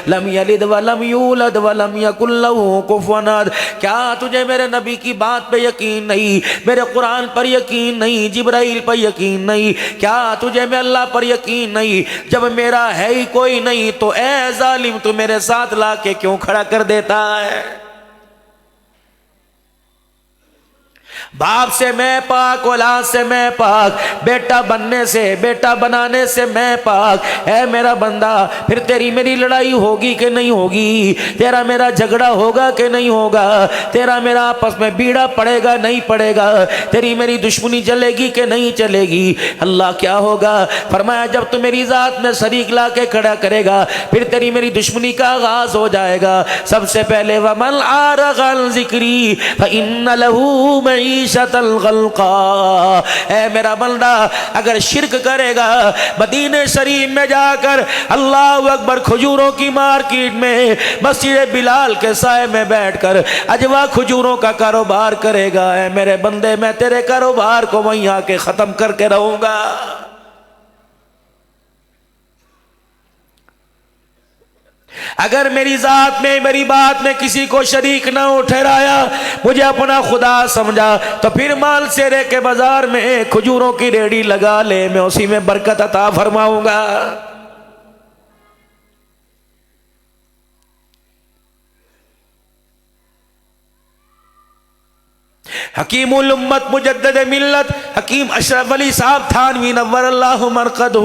لم یلد ولم یولد ولم یکن لہ کفوا احد۔ کیا تجھے میرے نبی کی بات پہ یقین نہیں، میرے قرآن پر یقین نہیں، جبرائیل پر یقین نہیں؟ کیا تجھے میں اللہ پر یقین نہیں؟ جب میرا ہے ہی کوئی نہیں تو اے ظالم تو میرے ساتھ لا کے کیوں کھڑا کر دیتا ہے؟ باپ سے میں پاک، اولاد سے میں پاک، بیٹا بننے سے، بیٹا بنانے سے میں پاک۔ اے میرا بندہ، پھر تیری میری لڑائی ہوگی کہ نہیں ہوگی؟ تیرا میرا جھگڑا ہوگا کہ نہیں ہوگا؟ تیرا میرا آپس میں بیڑا پڑے گا نہیں پڑے گا؟ تیری میری دشمنی چلے گی کہ نہیں چلے گی؟ اللہ کیا ہوگا؟ فرمایا جب تو میری ذات میں شریک لا کے کھڑا کرے گا پھر تیری میری دشمنی کا آغاز ہو جائے گا۔ سب سے پہلے وَمَنْ أَعْرَضَ عَنْ ذِكْرِي فَإِنَّ لَهُ مَعِيشَةً ضَنْكًا۔ اے میرا بندہ، اگر شرک کرے گا مدینہ شریف میں جا کر اللہ اکبر کھجوروں کی مارکیٹ میں مسجد بلال کے سائے میں بیٹھ کر اجوا کھجوروں کا کاروبار کرے گا، اے میرے بندے میں تیرے کاروبار کو وہیں آ کے ختم کر کے رہوں گا۔ اگر میری ذات میں میری بات میں کسی کو شریک نہ ہو ٹھہرایا، مجھے اپنا خدا سمجھا، تو پھر مال سیرے کے بازار میں کھجوروں کی ریڑھی لگا لے، میں اسی میں برکت عطا فرماؤں گا۔ حکیم الامت مجدد ملت حکیم اشرف علی صاحب تھانوی نور اللہ مرقدہ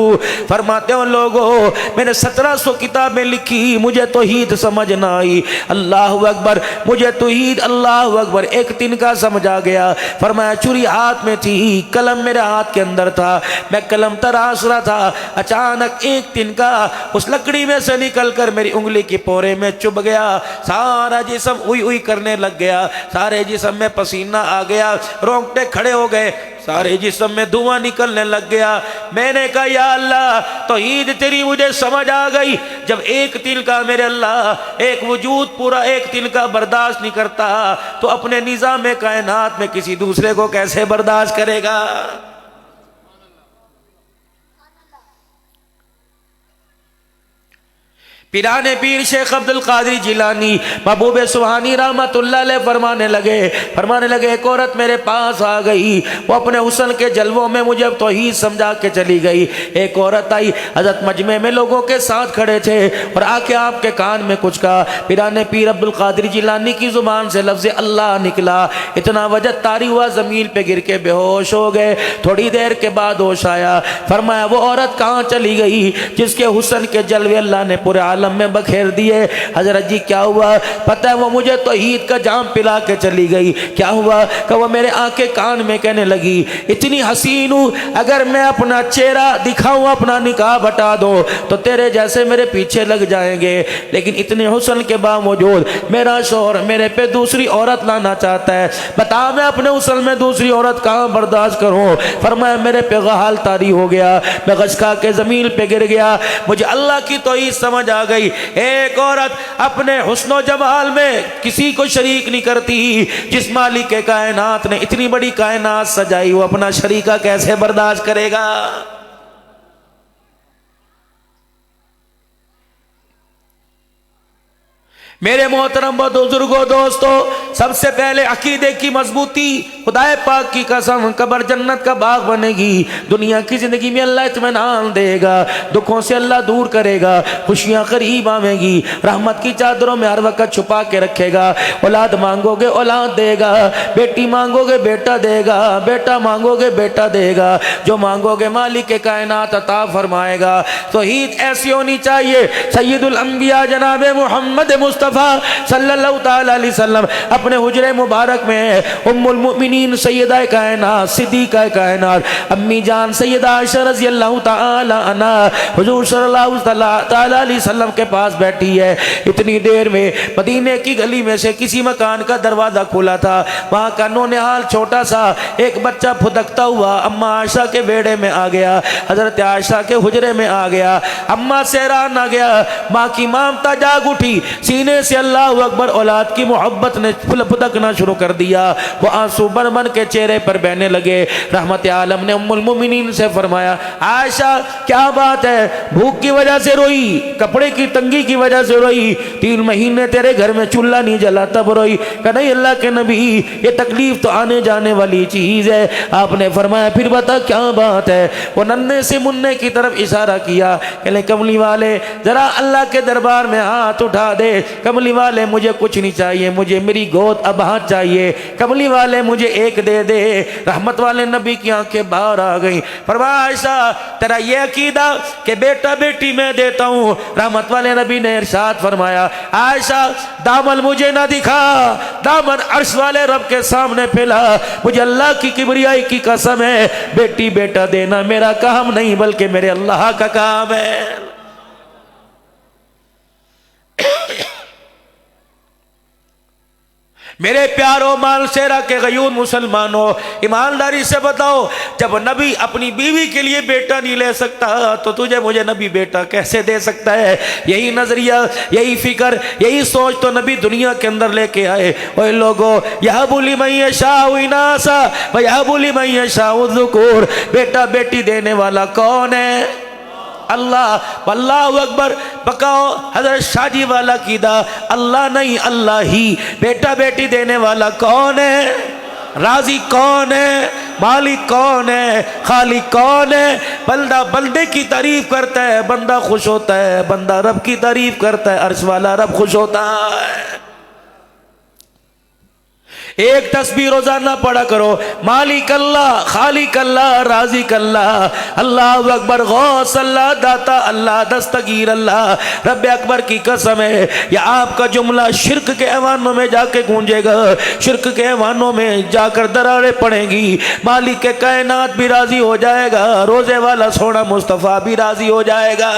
فرماتے ہیں لوگوں، میں نے 1700 کتابیں لکھی، مجھے توحید سمجھ نہ آئی۔ اللہ اکبر، مجھے توحید اللہ اکبر ایک دن کا سمجھ آ گیا۔ فرمایا چوری ہاتھ میں تھی، قلم میرے ہاتھ کے اندر تھا، میں قلم تراش رہا تھا، اچانک ایک دن کا اس لکڑی میں سے نکل کر میری انگلی کی پورے میں چبھ گیا، سارا جسم اوئی اوئی کرنے لگ گیا، سارے جسم میں پسینہ آ گیا، رونگٹے کھڑے ہو گئے، سارے جسم میں دھواں نکلنے لگ گیا۔ میں نے کہا یا اللہ توحید تیری مجھے سمجھ آ گئی، جب ایک دن کا میرے اللہ ایک وجود پورا ایک دن کا برداشت نہیں کرتا تو اپنے نظام کائنات میں کسی دوسرے کو کیسے برداشت کرے گا؟ پیران پیر شیخ عبد القادر جیلانی محبوب سبحانی رحمت اللہ علیہ فرمانے لگے ایک عورت میرے پاس آ گئی، وہ اپنے حسن کے جلووں میں مجھے توحید سمجھا کے چلی گئی۔ ایک عورت آئی، حضرت مجمع میں لوگوں کے ساتھ کھڑے تھے اور آ کے آپ کے کان میں کچھ کہا۔ پیران پیر عبد القادر جیلانی کی زبان سے لفظ اللہ نکلا، اتنا وجد طاری ہوا، زمین پہ گر کے بے ہوش ہو گئے۔ تھوڑی دیر کے بعد ہوش آیا، فرمایا وہ عورت کہاں چلی گئی جس کے حسن کے جلوے اللہ نے پورے عالم میں بکھیر دیے؟ حضرت جی کیا ہوا؟ پتہ ہے وہ مجھے توحید کا جام پلا کے چلی گئی۔ کیا ہوا؟ کہ وہ میرے آنکھیں کان میں کہنے لگی اتنی حسین ہوں، اگر میں اپنا چہرہ دکھاؤں، اپنا نقاب ہٹا دو تو تیرے جیسے میرے پیچھے لگ جائیں گے، لیکن اتنے حسن کے باوجود میرا شوہر میرے پہ دوسری عورت لانا چاہتا ہے، بتا میں اپنے حسن میں دوسری عورت کہاں برداشت کروں؟ فرمایا میرے پہ غحال طاری ہو گیا، میں غش کھا کے زمین پہ گر گیا، مجھے اللہ کی توحید سمجھ آ گئی۔ ایک عورت اپنے حسن و جمال میں کسی کو شریک نہیں کرتی، جس مالک کے کائنات نے اتنی بڑی کائنات سجائی وہ اپنا شریکہ کیسے برداشت کرے گا؟ میرے محترم بزرگوں دوستو، سب سے پہلے عقیدے کی مضبوطی، خدا پاک کی قسم قبر جنت کا باغ بنے گی، دنیا کی زندگی میں اللہ اطمینان دے گا، دکھوں سے اللہ دور کرے گا، خوشیاں قریب آویں گی، رحمت کی چادروں میں ہر وقت چھپا کے رکھے گا۔ اولاد مانگو گے اولاد دے گا، بیٹی مانگو گے بیٹا دے گا، بیٹا مانگو گے بیٹا دے گا، جو مانگو گے مالک کائنات عطا فرمائے گا۔ توحید ایسی ہونی چاہیے، سید الانبیاء جناب محمد مصطفیٰ صلی اللہ تعالیٰ علیہ وسلم اپنے حجرے مبارک میں ام المؤمنین سیدہ کائنات صدیقہ کائنات امی جان سیدہ عائشہ رضی اللہ تعالیٰ عنہا حضور صلی اللہ تعالیٰ علیہ وسلم کے پاس بیٹھی ہے۔ اتنی دیر میں مدینے کی گلی میں سے کسی مکان کا دروازہ کھولا تھا، وہاں کا نونہال چھوٹا سا ایک بچہ پھدکتا ہوا اما عائشہ کے بیڑے میں آ گیا، حضرت عائشہ کے حجرے میں آ گیا، اما سیران آ گیا، ماں کی مامتا جاگ اٹھی، سینے سے اللہ اکبر اولاد کی محبت نے پھدکنا شروع کر دیا، وہ آنسو بن بن کے چہرے پر بہنے لگے۔ رحمت عالم نے ام المؤمنین سے فرمایا عائشہ کیا بات ہے؟ بھوک کی وجہ سے روئی، کپڑے کی تنگی کی وجہ سے روئی، 3 مہینے تیرے گھر میں چولہا نہیں جلا تب روئی؟ کہ نہیں اللہ کے نبی یہ تکلیف تو آنے جانے والی چیز ہے۔ آپ نے فرمایا پھر بتا کیا بات ہے؟ وہ ننھے سے مننے کی طرف اشارہ کیا کہ لے کملی والے ذرا اللہ کے دربار میں ہاتھ اٹھا دے، کملی والے مجھے کچھ نہیں چاہیے، مجھے میری گود اب ہاتھ چاہیے، کملی والے مجھے ایک دے دے۔ رحمت والے نبی کی آنکھیں باہر آ گئیں، فرمایا عائشہ تیرا یہ عقیدہ کہ بیٹا بیٹی میں دیتا ہوں؟ رحمت والے نبی نے ارشاد فرمایا عائشہ دامن مجھے نہ دکھا، دامن عرش والے رب کے سامنے پھیلا، مجھے اللہ کی کبریائی کی قسم ہے بیٹی بیٹا دینا میرا کام نہیں بلکہ میرے اللہ کا کام ہے۔ میرے پیاروں مانسیرا کے غیور مسلمانوں، ایمانداری سے بتاؤ جب نبی اپنی بیوی کے لیے بیٹا نہیں لے سکتا تو تجھے مجھے نبی بیٹا کیسے دے سکتا ہے؟ یہی نظریہ، یہی فکر، یہی سوچ تو نبی دنیا کے اندر لے کے آئے۔ اوے لوگو یہب لمن یشاء اناسا ویہب لمن یشاء الذکور، بیٹا بیٹی دینے والا کون ہے؟ اللہ اللہ اکبر پکاؤ حضرت شاہ جی والا قیدا اللہ نہیں اللہ ہی بیٹا بیٹی دینے والا کون ہے راضی کون ہے مالک کون ہے خالق کون ہے بندہ بندے کی تعریف کرتا ہے بندہ خوش ہوتا ہے بندہ رب کی تعریف کرتا ہے عرش والا رب خوش ہوتا ہے ایک تسبیح روزانہ پڑھا کرو مالک اللہ خالق اللہ رازق اللہ اللہ اکبر غوث اللہ داتا اللہ دستگیر اللہ رب اکبر کی قسم ہے یہ آپ کا جملہ شرک کے ایوانوں میں جا کے گونجے گا شرک کے ایوانوں میں جا کر دراڑیں پڑیں گی مالک کے کائنات بھی راضی ہو جائے گا روزے والا سونا مصطفیٰ بھی راضی ہو جائے گا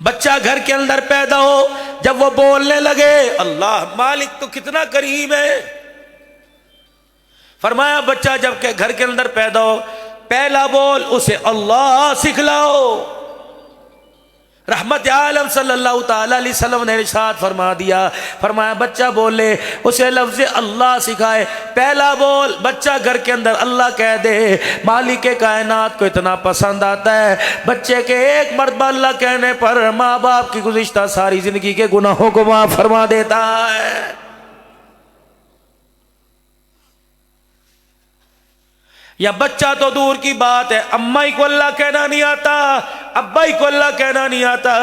بچہ گھر کے اندر پیدا ہو جب وہ بولنے لگے اللہ مالک تو کتنا کریم ہے فرمایا بچہ جب کہ گھر کے اندر پیدا ہو پہلا بول اسے اللہ سکھلاؤ رحمت عالم صلی اللہ تعالی علیہ وسلم نے ارشاد فرما دیا فرمایا بچہ بولے اسے لفظ اللہ سکھائے پہلا بول بچہ گھر کے اندر اللہ کہہ دے مالک کائنات کو اتنا پسند آتا ہے بچے کے ایک مرتبہ اللہ کہنے پر ماں باپ کی گزشتہ ساری زندگی کے گناہوں کو معاف فرما دیتا ہے یا بچہ تو دور کی بات ہے امائی کو اللہ کہنا نہیں آتا ابائی کو اللہ کہنا نہیں آتا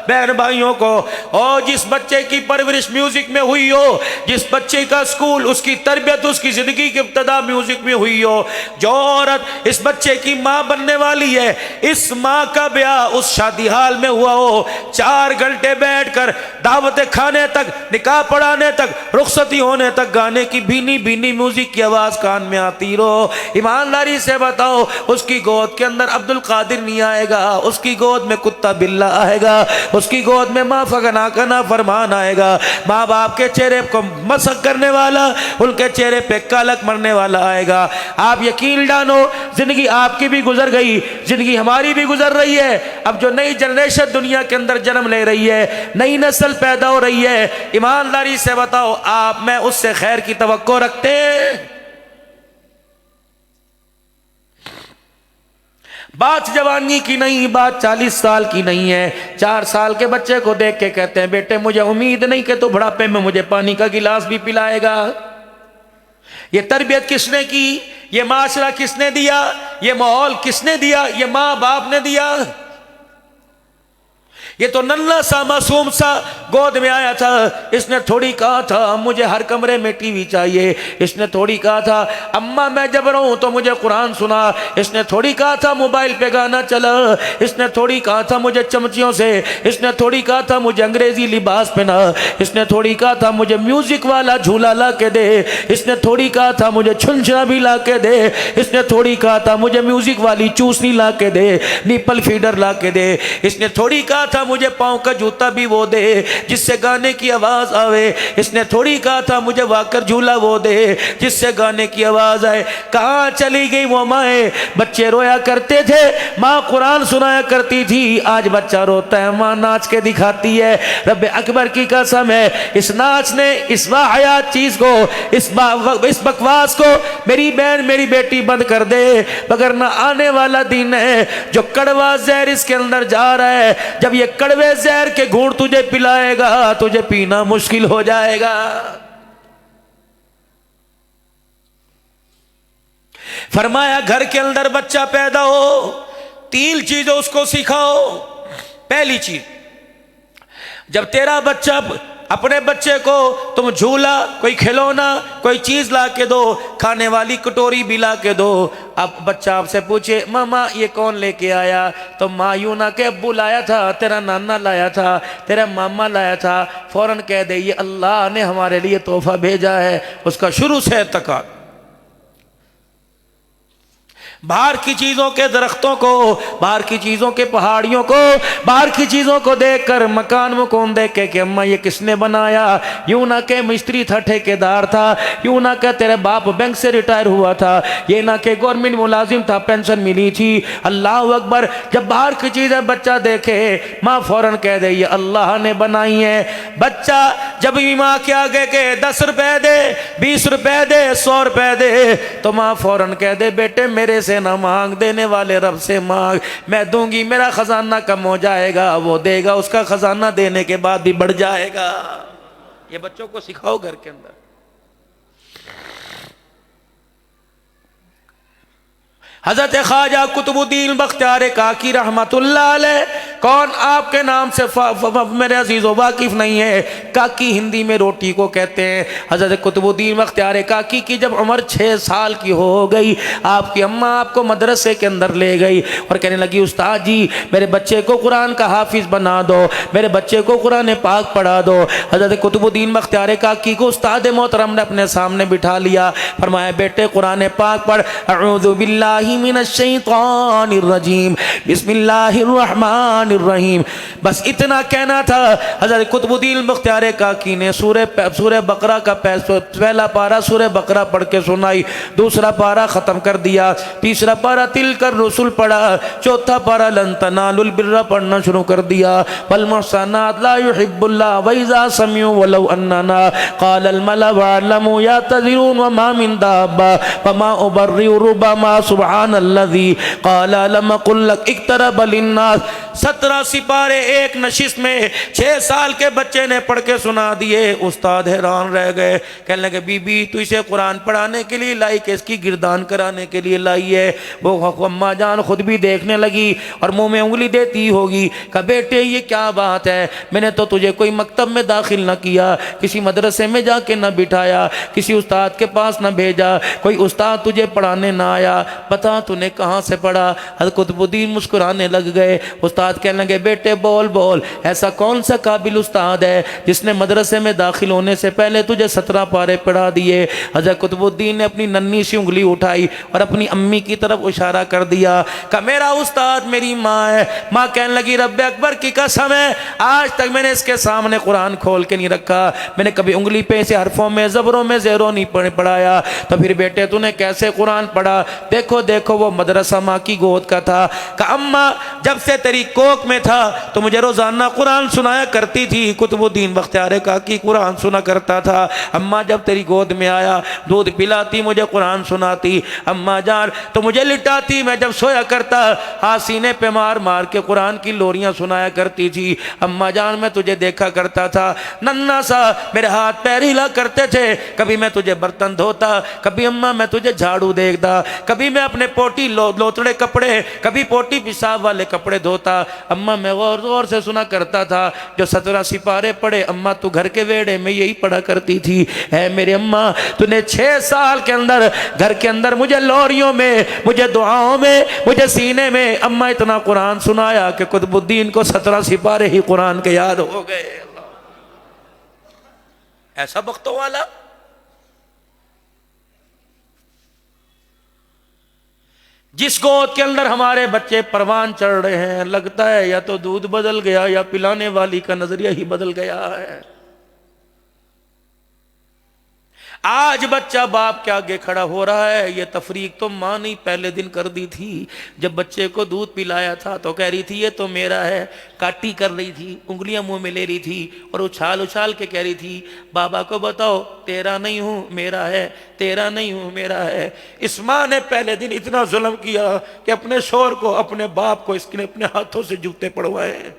بہن بھائیوں کو اور جس بچے کی پرورش میوزک میں ہوئی ہو جس بچے کا سکول اس کی تربیت اس کی زندگی کی ابتدا میوزک میں ہوئی ہو جو عورت اس بچے کی ماں بننے والی ہے اس ماں کا بیاہ اس شادی حال میں ہوا ہو 4 گھنٹے بیٹھ کر دعوت کھانے تک نکاح پڑھانے تک رخصتی ہونے تک گانے کی بھینی بھینی میوزک کی آواز کان میں آتی رہو ایمانداری سے بتاؤ اس کی گود کے اندر عبد القادر نہیں آئے گا اس کی گود میں کتا بلہ آئے گا اس کی گود میں ماں فغنا کا نافرمان آئے گا ماں باپ کے چہرے کو مسخ کرنے والا ان کے چہرے پہ کالک مرنے والا آئے گا آپ یقین جانو زندگی آپ کی بھی گزر گئی زندگی ہماری بھی گزر رہی ہے اب جو نئی جنریشن دنیا کے اندر جنم لے رہی ہے نئی نسل پیدا ہو رہی ہے ایمانداری سے بتاؤ آپ میں اس سے خیر کی توقع رکھتے بات جوانی کی نہیں بات 40 سال کی نہیں ہے 4 سال کے بچے کو دیکھ کے کہتے ہیں بیٹے مجھے امید نہیں کہ تو بڑھاپے میں مجھے پانی کا گلاس بھی پلائے گا یہ تربیت کس نے کی یہ معاشرہ کس نے دیا یہ ماحول کس نے دیا یہ ماں باپ نے دیا یہ تو ننھا سا معصوم سا گود میں آیا تھا اس نے تھوڑی کہا تھا مجھے ہر کمرے میں ٹی وی چاہیے اس نے تھوڑی کہا تھا اماں میں جب رہوں تو مجھے قرآن سنا اس نے تھوڑی کہا تھا موبائل پہ گانا چلا اس نے تھوڑی کہا تھا مجھے چمچیوں سے اس نے تھوڑی کہا تھا مجھے انگریزی لباس پہنا اس نے تھوڑی کہا تھا مجھے میوزک والا جھولا لا کے دے اس نے تھوڑی کہا تھا مجھے چھنچھنا بھی لا کے دے اس نے تھوڑی کہا تھا مجھے میوزک والی چوسنی لا کے دے نیپل فیڈر لا کے دے اس نے تھوڑی کہا تھا مجھے پاؤں کا جوتا بھی وہ دے جس سے گانے کی آواز آوے اس نے تھوڑی کہا تھا مجھے واکر جھولا وہ دے جس سے گانے کی آواز آئے کہاں چلی گئی وہ مائیں بچے رویا کرتے تھے ماں قرآن سنایا کرتی تھی آج بچہ روتا ہے ماں ناچ کے دکھاتی ہے رب اکبر کی قسم ہے اس ناچ نے اس واحیات چیز کو اس بکواس کو میری بہن میری بیٹی بند کر دے مگر نہ آنے والا دن ہے جو کڑوا زہر اس کے اندر جا رہا ہے جب یہ کڑوے زہر کے گھونٹ تجھے پلائے گا تجھے پینا مشکل ہو جائے گا فرمایا گھر کے اندر بچہ پیدا ہو 3 چیزیں اس کو سکھاؤ پہلی چیز جب تیرا بچہ اپنے بچے کو تم جھولا کوئی کھلونا کوئی چیز لا کے دو کھانے والی کٹوری بھی لا کے دو اب بچہ آپ سے پوچھے ماما یہ کون لے کے آیا تو ماں یوں نہ کہ ابو لایا تھا تیرا نانا لایا تھا تیرا ماما لایا تھا فوراً کہہ دے یہ اللہ نے ہمارے لیے تحفہ بھیجا ہے اس کا شروع سے ارتکاب باہر کی چیزوں کے درختوں کو باہر کی چیزوں کے پہاڑیوں کو باہر کی چیزوں کو دیکھ کر مکان مکون دیکھ کے کہ اماں یہ کس نے بنایا یوں نہ کہ مستری تھا ٹھیکیدار تھا یوں نہ کہ تیرے باپ بینک سے ریٹائر ہوا تھا یہ نہ کہ گورنمنٹ ملازم تھا پینشن ملی تھی اللہ اکبر جب باہر کی چیزیں بچہ دیکھے ماں فوراً کہہ دے یہ اللہ نے بنائی ہے بچہ جب بھی ماں کے آگے کہ 10 روپے دے، 20 روپے دے، 100 روپے دے، تو ماں فوراً کہہ دے بیٹے میرے سے نہ مانگ، دینے والے رب سے مانگ، میں دوں گی، میرا خزانہ کم ہو جائے گا، وہ دے گا، اس کا خزانہ دینے کے بعد بھی بڑھ جائے گا۔ یہ بچوں کو سکھاؤ گھر کے اندر۔ حضرت خواجہ قطب الدین بختیار کاکی رحمت اللہ علیہ، کون آپ کے نام سے میرے عزیزوں واقف نہیں ہے؟ کاکی ہندی میں روٹی کو کہتے ہیں۔ حضرت قطب الدین بختیار کاکی کی جب عمر 6 سال کی ہو گئی، آپ کی اماں آپ کو مدرسے کے اندر لے گئی اور کہنے لگی استاد جی میرے بچے کو قرآن کا حافظ بنا دو، میرے بچے کو قرآن پاک پڑھا دو۔ حضرت قطب الدین بختیار کاکی کو استاد محترم نے اپنے سامنے بٹھا لیا، فرمایا بیٹے قرآن پاک پڑھ، اعوذ باللہ من الشیطان الرجیم بسم اللہ الرحمن الرحیم، بس اتنا کہنا تھا۔ حضرت قطب الدین بختیار کاکی نے سورہ بقرہ کا پہلا پارہ سورہ بقرہ پڑھ کے سنائی، دوسرا پارہ ختم کر دیا، تیسرا پارہ تلک الرسل پڑھا، چوتھا پارہ لن تنالوا البر پڑھنا شروع کر دیا۔ والمحصنات لا يحب الله واذا سمعوا ولو اننا قال الملأ واعلموا يعتذرون وما من دابة وما ابرئ ربما سبحان الذي قال لم اقل لك اقترب للناس۔ 17 سپارے ایک نشست میں 6 سال کے بچے نے پڑھ کے سنا دیے۔ استاد حیران رہ گئے، کہنے لگے بی بی تو اسے قرآن پڑھانے کے لیے لائی کہ اس کی گردان کرانے کے لیے لائی ہے؟ وہ اماں جان خود بھی دیکھنے لگی اور منہ میں انگلی دیتی ہوگی، کہا بیٹے یہ کیا بات ہے، میں نے تو تجھے کوئی مکتب میں داخل نہ کیا، کسی مدرسے میں جا کے نہ بٹھایا، کسی استاد کے پاس نہ بھیجا، کوئی استاد تجھے پڑھانے نہ آیا، بتا تو نے کہاں سے پڑھا؟ حضرت قطب الدین مسکرانے لگ گئے۔ استاد کہنے لگے بیٹے بول بول، ایسا کون سا قابل استاد ہے جس نے مدرسے میں داخل ہونے سے پہلے تجھے 17 پارے پڑھا دیے؟ حضرت قطب الدین نے اپنی ننھی سی انگلی اٹھائی اور اپنی امی کی طرف اشارہ کر دیا کہ میرا استاد میری ماں ہے۔ ماں کہنے لگی رب اکبر کی قسم ہے آج تک میں نے اس کے سامنے قرآن کھول کے نہیں رکھا، میں نے کبھی انگلی پہ سے حرفوں میں زبروں میں زیروں نہیں پڑھایا، تو پھر بیٹے تو نے کیسے قرآن پڑھا؟ دیکھو دیکھو وہ مدرسہ ماں کی گود کا تھا کہ اماں جب سے تیری کوک میں تھا تو مجھے روزانہ قرآن سنایا کرتی تھی۔ قطب الدین بختیار کاکی قرآن سنا کرتا تھا۔ اماں جب تیری گود میں آیا دودھ پلاتی مجھے قرآن سناتی، اماں جان تو مجھے لٹاتی، میں جب سویا کرتا ہاتھ سینے پہ مار مار کے قرآن کی لوریاں سنایا کرتی تھی۔ اماں جان میں تجھے دیکھا کرتا تھا ننھا سا، میرے ہاتھ پیر ہلا کرتے تھے، کبھی میں تجھے برتن دھوتا، کبھی اماں میں تجھے جھاڑو دیکھتا، کبھی میں اپنے پوٹی لوتڑے کپڑے، کبھی پوٹی پیشاب والے کپڑے دھوتا۔ اماں میں غور غور سے سنا کرتا تھا، جو 17 سپارے پڑھے اماں تو گھر کے ویڑے میں یہی پڑھا کرتی تھی۔ اے میرے اماں تو نے 6 سال کے اندر گھر کے اندر مجھے لوریوں میں، مجھے دعاؤں میں، مجھے سینے میں اماں اتنا قرآن سنایا کہ قطب الدین کو 17 سپارے ہی قرآن کے یاد ہو گئے۔ ایسا بختوں والا جس گود کے اندر ہمارے بچے پروان چڑھ رہے ہیں، لگتا ہے یا تو دودھ بدل گیا یا پلانے والی کا نظریہ ہی بدل گیا ہے۔ آج بچہ باپ کے آگے کھڑا ہو رہا ہے، یہ تفریق تو ماں نہیں پہلے دن کر دی تھی۔ جب بچے کو دودھ پلایا تھا تو کہہ رہی تھی یہ تو میرا ہے، کاٹی کر رہی تھی، انگلیاں منہ میں لے رہی تھی اور اچھال اچھال کے کہہ رہی تھی بابا کو بتاؤ تیرا نہیں ہوں میرا ہے، تیرا نہیں ہوں میرا ہے۔ اس ماں نے پہلے دن اتنا ظلم کیا کہ اپنے شوہر کو، اپنے باپ کو اس نے اپنے ہاتھوں سے جوتے پڑوائے۔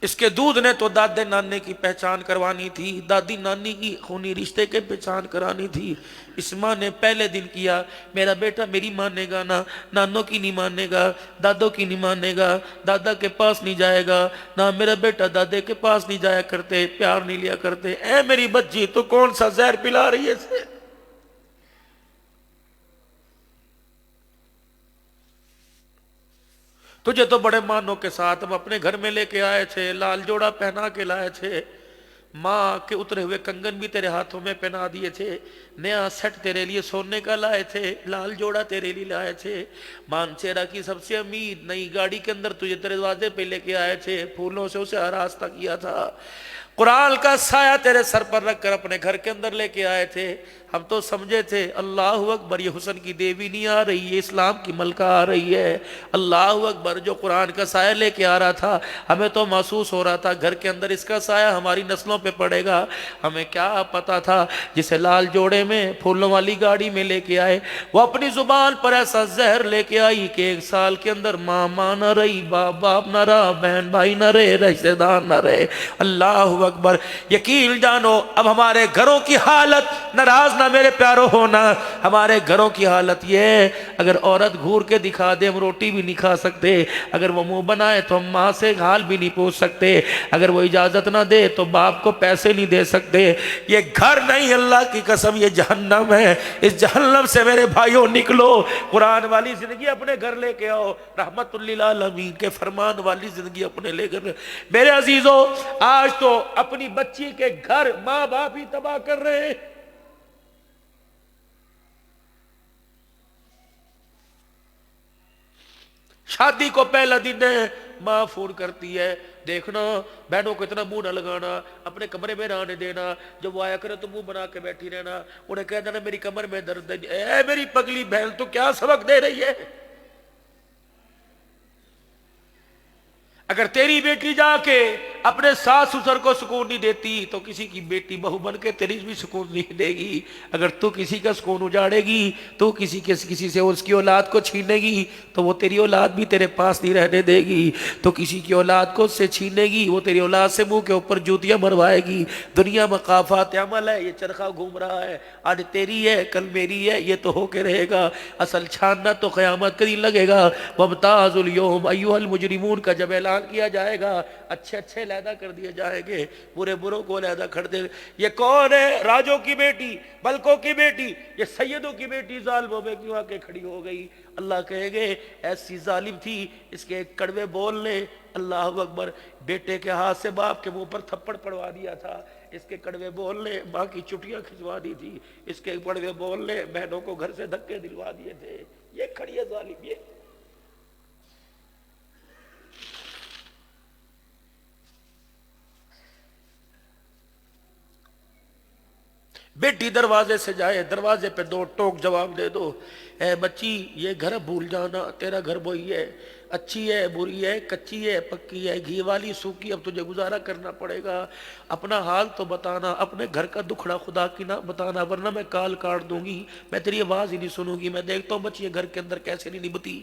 اس کے دودھ نے تو دادے نانے کی پہچان کروانی تھی، دادی نانی کی خونی رشتے کے پہچان کرانی تھی۔ اس ماں نے پہلے دن کیا، میرا بیٹا میری مانے گا نہ، نانوں کی نہیں مانے گا، دادوں کی نہیں مانے گا، دادا کے پاس نہیں جائے گا، نہ میرا بیٹا دادے کے پاس نہیں جایا کرتے، پیار نہیں لیا کرتے۔ اے میری بچی تو کون سا زہر پلا رہی ہے اسے؟ تجھے تو بڑے مانوں کے ساتھ ہم اپنے گھر میں لے کے آئے تھے، لال جوڑا پہنا کے لائے تھے، ماں کے اترے ہوئے کنگن بھی تیرے ہاتھوں میں پہنا دیے تھے، نیا سیٹ تیرے لیے سونے کا لائے تھے، لال جوڑا تیرے لیے لائے تھے، مانچیرا کی سب سے امید نئی گاڑی کے اندر تجھے تیرے دروازے پہ لے کے آئے تھے، پھولوں سے اسے آراستہ کیا تھا۔ قرآن کا سایہ تیرے سر پر رکھ کر اپنے گھر کے اندر لے کے آئے تھے، ہم تو سمجھے تھے اللہ اکبر یہ حسن کی دیوی نہیں آ رہی ہے، اسلام کی ملکہ آ رہی ہے۔ اللہ اکبر، جو قرآن کا سایہ لے کے آ رہا تھا ہمیں تو محسوس ہو رہا تھا گھر کے اندر اس کا سایہ ہماری نسلوں پہ پڑے گا۔ ہمیں کیا پتا تھا جسے لال جوڑے میں پھولوں والی گاڑی میں لے کے آئے، وہ اپنی زبان پر ایسا زہر لے کے آئی کہ 1 سال کے اندر ماں نہ رہی، باپ نہ رہا، بہن بھائی نہ رہے، رشتہ دار نہ رہے۔ اللہ اکبر، یقین جانو اب ہمارے گھروں کی حالت، ناراض نہ میرے پیارو ہونا، ہمارے گھروں کی حالت یہ ہے اگر عورت گھور کے دکھا دے ہم روٹی بھی نہیں کھا سکتے، اگر وہ منہ بنائے تو ہم ماں سے حال بھی نہیں پوچھ سکتے، اگر وہ اجازت نہ دے تو باپ کو پیسے نہیں دے سکتے۔ یہ گھر نہیں، اللہ کی قسم یہ جہنم ہے۔ اس جہنم سے میرے بھائیوں نکلو، قرآن والی زندگی اپنے گھر لے کے آؤ، رحمت للعالمین کے فرمان والی زندگی اپنے لے کر۔ میرے عزیزو، آج تو اپنی بچی کے گھر ماں باپ ہی تباہ کر رہے ہیں۔ شادی کو پہلا دن ہے، ماں فون کرتی ہے، دیکھنا بہنوں کو اتنا منہ نہ لگانا، اپنے کمرے میں رہنے دینا، جب وہ آیا کرے تو منہ بنا کے بیٹھی رہنا، انہیں کہہ دینا میری کمر میں درد ہے۔ اے میری پگلی بہن تو کیا سبق دے رہی ہے؟ اگر تیری بیٹی جا کے اپنے ساس سسر کو سکون نہیں دیتی تو کسی کی بیٹی بہو بن کے تیری بھی سکون نہیں دے گی۔ اگر تو کسی کا سکون اجاڑے گی، تو کسی سے اس کی اولاد کو چھینے گی تو وہ تیری اولاد بھی تیرے پاس نہیں رہنے دے گی، تو کسی کی اولاد کو اس سے چھینے گی وہ تیری اولاد سے منہ کے اوپر جوتیاں مروائے گی۔ دنیا مقافات عمل ہے، یہ چرخہ گھوم رہا ہے، آج تیری ہے کل میری ہے، یہ تو ہو کے رہے گا، اصل چھاننا تو قیامت کے دن لگے گا۔ وَامْتَازُوا الْيَوْمَ أَيُّهَا الْمُجْرِمُونَ کا جب اعلان کیا جائے گا، اچھے اچھے علیحدہ کر دیے جائیں گے، برے بروں کو علیحدہ کر دے۔ یہ کون ہے؟ راجوں کی بیٹی، ملکوں کی بیٹی، یہ سیدوں کی بیٹی ظالموں میں کیوں آ کے کھڑی ہو گئی؟ اللہ کہے گے ایسی ظالم تھی، اس کے ایک کڑوے بول لے۔ اللہ اکبر، بیٹے کے ہاتھ سے باپ کے منہ پر تھپڑ پڑوا دیا تھا، اس کے کڑوے بول لے ماں کی چٹیاں کھچوا دی تھی، اس کے کڑوے بول لے بہنوں کو گھر سے دھکے دلوا دیے تھے۔ یہ کھڑی ہے ظالم۔ یہ بیٹی دروازے سے جائے، دروازے پہ 2 ٹوک جواب دے دو، اے بچی یہ گھر بھول جانا، تیرا گھر وہی ہے، اچھی ہے بری ہے، کچی ہے پکی ہے، گھی والی سوکھی، اب تجھے گزارا کرنا پڑے گا، اپنا حال تو بتانا، اپنے گھر کا دکھڑا خدا کی نہ بتانا، ورنہ میں کال کاٹ دوں گی، میں تیری آواز ہی نہیں سنوں گی۔ میں دیکھتا ہوں بچی گھر کے اندر کیسے نہیں نبھتی۔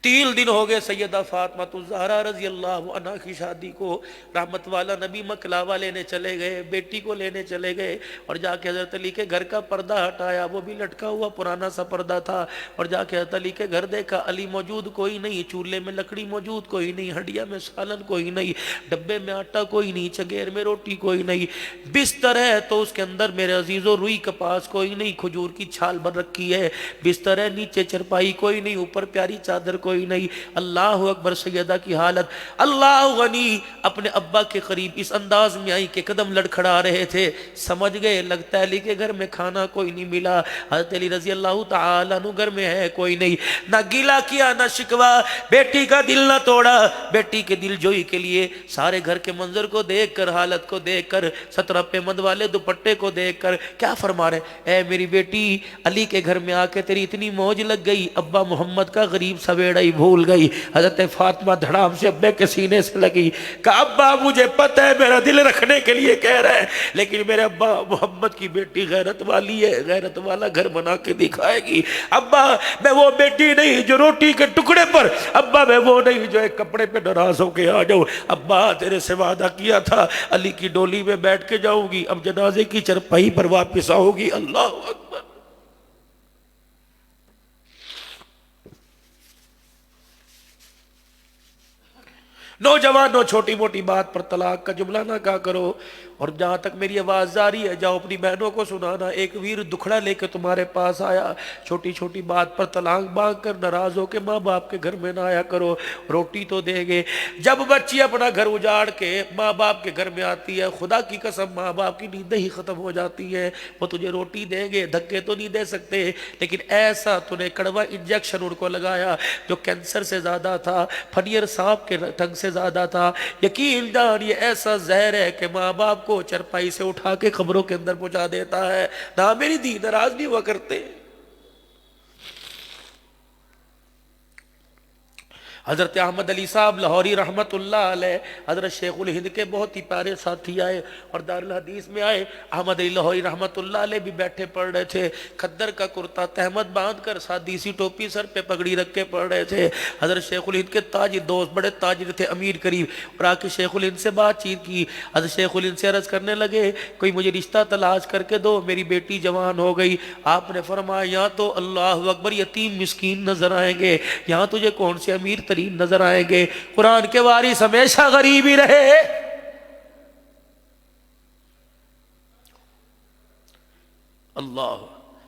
3 دن ہو گئے سیدہ فاطمہ الزہرا رضی اللہ عنہ کی شادی کو، رحمت والا نبی مکلاوہ لینے چلے گئے، بیٹی کو لینے چلے گئے، اور جا کے حضرت علی کے گھر کا پردہ ہٹایا، وہ بھی لٹکا ہوا پرانا سا پردہ تھا، اور جا کے حضرت علی کے گھر دیکھا، علی موجود کوئی نہیں، چولہے میں لکڑی موجود کوئی نہیں، ہنڈیا میں سالن کوئی نہیں، ڈبے میں آٹا کوئی نہیں، چنگیر میں روٹی کوئی نہیں، بستر ہے تو اس کے اندر میرے عزیزو روئی کپاس کوئی نہیں، کھجور کی چھال بن رکھی ہے، بستر ہے نیچے چرپائی کوئی نہیں، اوپر پیاری چادر کوئی نہیں۔ اللہ اکبر، سیدہ کی حالت، اللہ غنی اپنے ابا کے قریب اس انداز میں آئی کہ قدم لڑکھڑا رہے تھے، سمجھ گئے لگتا ہے علی کے گھر میں کھانا کوئی نہیں ملا، حضرت علی رضی اللہ تعالیٰ عنہ گھر میں ہے کوئی نہیں، نہ گیلا کیا نہ شکوا، بیٹی کا دل نہ توڑا، بیٹی کے دل جوئی کے لیے سارے گھر کے منظر کو دیکھ کر، حالت کو دیکھ کر، 17 پیمند والے دوپٹے کو دیکھ کر کیا فرما رہے، اے میری بیٹی علی کے گھر میں آ کے تیری اتنی موج لگ گئی، ابا محمد کا غریب سویڑا ہی بھول گئی۔ حضرت فاطمہ دھڑام سے ابے کے سینے سے لگی، کہ ابا مجھے پتہ ہے میرا دل رکھنے کے لیے کہہ رہا ہے، لیکن میرے ابا محمد کی بیٹی غیرت والی ہے، غیرت والا گھر بنا کے دکھائے گی۔ ابا میں وہ بیٹی نہیں جو روٹی کے ٹکڑے پر، ابا میں وہ نہیں جو ایک کپڑے پہ ناراض ہو کے آ جاؤں، ابا تیرے سے وعدہ کیا تھا علی کی ڈولی میں بیٹھ کے جاؤں گی، اب جنازے کی چرپائی پر واپس آؤ گی۔ اللہ اکبر۔ نوجوانوں چھوٹی موٹی بات پر طلاق کا جملہ نہ کہا کرو، اور جہاں تک میری آواز جاری ہے جاؤ اپنی بہنوں کو سنانا، ایک ویر دکھڑا لے کے تمہارے پاس آیا، چھوٹی چھوٹی بات پر طلاق مانگ کر ناراض ہو کے ماں باپ کے گھر میں نہ آیا کرو، روٹی تو دے گے۔ جب بچی اپنا گھر اجاڑ کے ماں باپ کے گھر میں آتی ہے، خدا کی قسم ماں باپ کی نیندیں ہی ختم ہو جاتی ہیں، وہ تجھے روٹی دیں گے، دھکے تو نہیں دے سکتے، لیکن ایسا تو نے کڑوا انجیکشن ان کو لگایا جو کینسر سے زیادہ تھا، پھنیر سانپ کے ٹنگ سے سے زیادہ تھا. یقین جان یہ ایسا زہر ہے کہ ماں باپ کو چرپائی سے اٹھا کے قبروں کے اندر پہنچا دیتا ہے. نہ میری دی ناراض نہیں ہوا کرتے. حضرت احمد علی صاحب لاہوری رحمت اللہ علیہ حضرت شیخ الہند کے بہت ہی پیارے ساتھی آئے اور دارالحدیث میں آئے. احمد علی لاہوری رحمت اللہ علیہ بھی بیٹھے پڑھ رہے تھے. خدر کا کرتا تہمت باندھ کر سادی سی ٹوپی سر پہ پگڑی رکھ کے پڑھ رہے تھے. حضرت شیخ الہند کے تاجر دوست بڑے تاجر تھے امیر قریب, اور آ کے شیخ الہند سے بات چیت کی. حضرت شیخ الہند سے عرض کرنے لگے کوئی مجھے رشتہ تلاش کر کے دو, میری بیٹی جوان ہو گئی. آپ نے فرمایا یہاں تو اللہ اکبر یتیم مسکین نظر آئیں گے, یہاں تجھے کون سے امیر ترین نظر آئیں گے. قرآن کے وارث ہمیشہ غریب ہی رہے. اللہ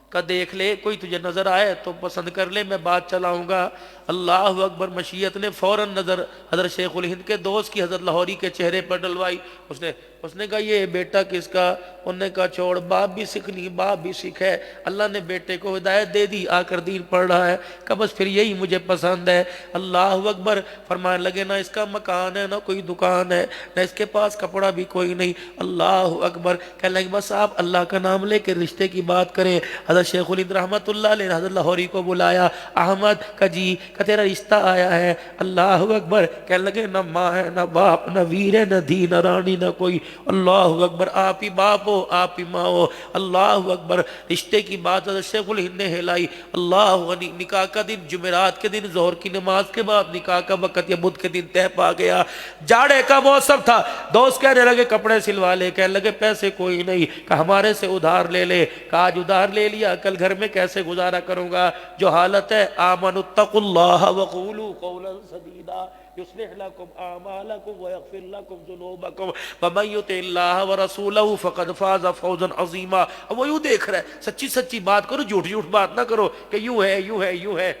کا دیکھ لے, کوئی تجھے نظر آئے تو پسند کر لے, میں بات چلاؤں گا. اللہ اکبر. مشیت نے فوراً نظر حضرت شیخ الہند کے دوست کی حضرت لاہوری کے چہرے پر ڈلوائی. اس نے کہا یہ بیٹا کس کا؟ انہوں نے کہا چھوڑ, باپ بھی سکھ نہیں, باپ بھی سکھ ہے. اللہ نے بیٹے کو ہدایت دے دی, آ کر دین پڑھ رہا ہے. کہ بس پھر یہی مجھے پسند ہے. اللہ اکبر. فرمانے لگے نہ اس کا مکان ہے, نہ کوئی دکان ہے, نہ اس کے پاس کپڑا بھی کوئی نہیں. اللہ اکبر. کہنے لگے بس آپ اللہ کا نام لے کے رشتے کی بات کریں. حضرت شیخ الہند رحمت اللہ علیہ نے حضرت لاہوری کو بلایا. احمد کا جی کا تیرا رشتہ آیا ہے. اللہ اکبر. کہنے لگے نہ ماں ہے, نہ باپ, نہ ویر ہے, نہ دھی, نہ رانی, نہ کوئی. اللہ اکبر. آپ ہی باپ ہو, آپ ہی ماں ہو. اللہ اکبر. رشتے کی بات حضرت شیخ الہند نے ہلائی. اللہ غنی. نکاح کا دن جمعرات کے دن ظہر کی نماز کے بعد نکاح کا وقت یا بدھ کے دن طے پا گیا. جاڑے کا موسم تھا. دوست کہنے لگے کپڑے سلوا لے. کہنے لگے پیسے کوئی نہیں. کہ ہمارے سے ادھار لے لے. کہا آج ادھار لے لیا, کل گھر میں کیسے گزارا کروں گا؟ جو حالت ہے آمنوا اتقوا اللہ وقولوا قولا سدیدا یصلح لکم اعمالکم ویغفر لکم ذنوبکم ومن یطع اللہ ورسولہ فقد فاز فوزا عظیما. اب وہ یوں دیکھ رہا ہے, سچی سچی بات کرو, جھوٹ جھوٹ بات نہ کرو کہ یوں ہے یوں ہے یوں ہے.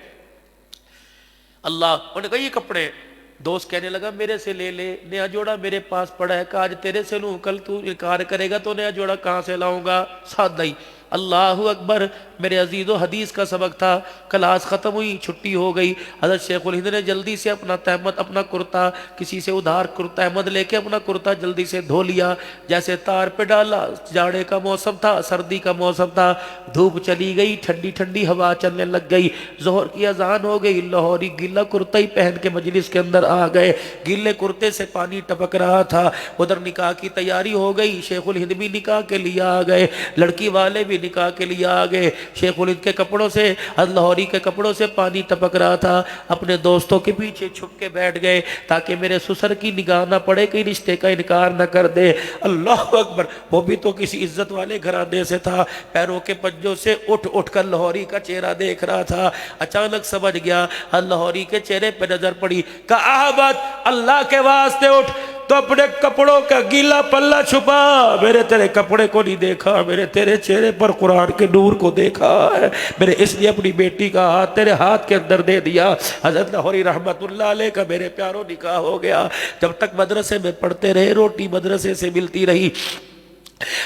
اللہ. انہوں نے کہا یہ کپڑے. دوست کہنے لگا میرے سے لے لے, نیا جوڑا میرے پاس پڑا ہے. کہا آج تیرے سے لوں, کل تو انکار کرے گا تو نیا جوڑا کہاں سے لاؤں گا؟ سادہ ہی. اللہ اکبر. میرے عزیز و حدیث کا سبق تھا. کلاس ختم ہوئی, چھٹی ہو گئی. حضرت شیخ الہند نے جلدی سے اپنا تہمت, اپنا کرتا, کسی سے ادھار کرتا احمد لے کے اپنا کرتا جلدی سے دھو لیا, جیسے تار پہ ڈالا. جاڑے کا موسم تھا, سردی کا موسم تھا. دھوپ چلی گئی, ٹھنڈی ٹھنڈی ہوا چلنے لگ گئی. ظہر کی اذان ہو گئی. لاہوری گیلا کرتا ہی پہن کے مجلس کے اندر آ گئے. گیلے کرتے سے پانی ٹپک رہا تھا. ادھر نکاح کی تیاری ہو گئی. شیخ الہند بھی نکاح کے لیے آ گئے, لڑکی والے بھی نکاح کے لیے آ گئے. شیخ الہند کے کپڑوں سے, حضرت لاہوری کے کپڑوں سے پانی ٹپک رہا تھا. اپنے دوستوں کے پیچھے چھپ کے بیٹھ گئے تاکہ میرے سسر کی نگاہ نہ پڑے, کہ رشتے کا انکار نہ کر دے. اللہ اکبر. وہ بھی تو کسی عزت والے گھرانے سے تھا. پیروں کے پنجوں سے اٹھ اٹھ کر لاہوری کا چہرہ دیکھ رہا تھا. اچانک سمجھ گیا. حضرت لاہوری کے چہرے پہ نظر پڑی. کہا احمد اللہ کے واسطے اٹھ, تو اپنے کپڑوں کا گیلا پلہ چھپا. میرے تیرے کپڑے کو نہیں دیکھا, میرے تیرے چہرے پر قرآن کے نور کو دیکھا ہے. میں نے اس لیے اپنی بیٹی کا ہاتھ تیرے ہاتھ کے اندر دے دیا. حضرت لاہوری رحمت اللہ علیہ کا میرے پیاروں نکاح ہو گیا. جب تک مدرسے میں پڑھتے رہے, روٹی مدرسے سے ملتی رہی.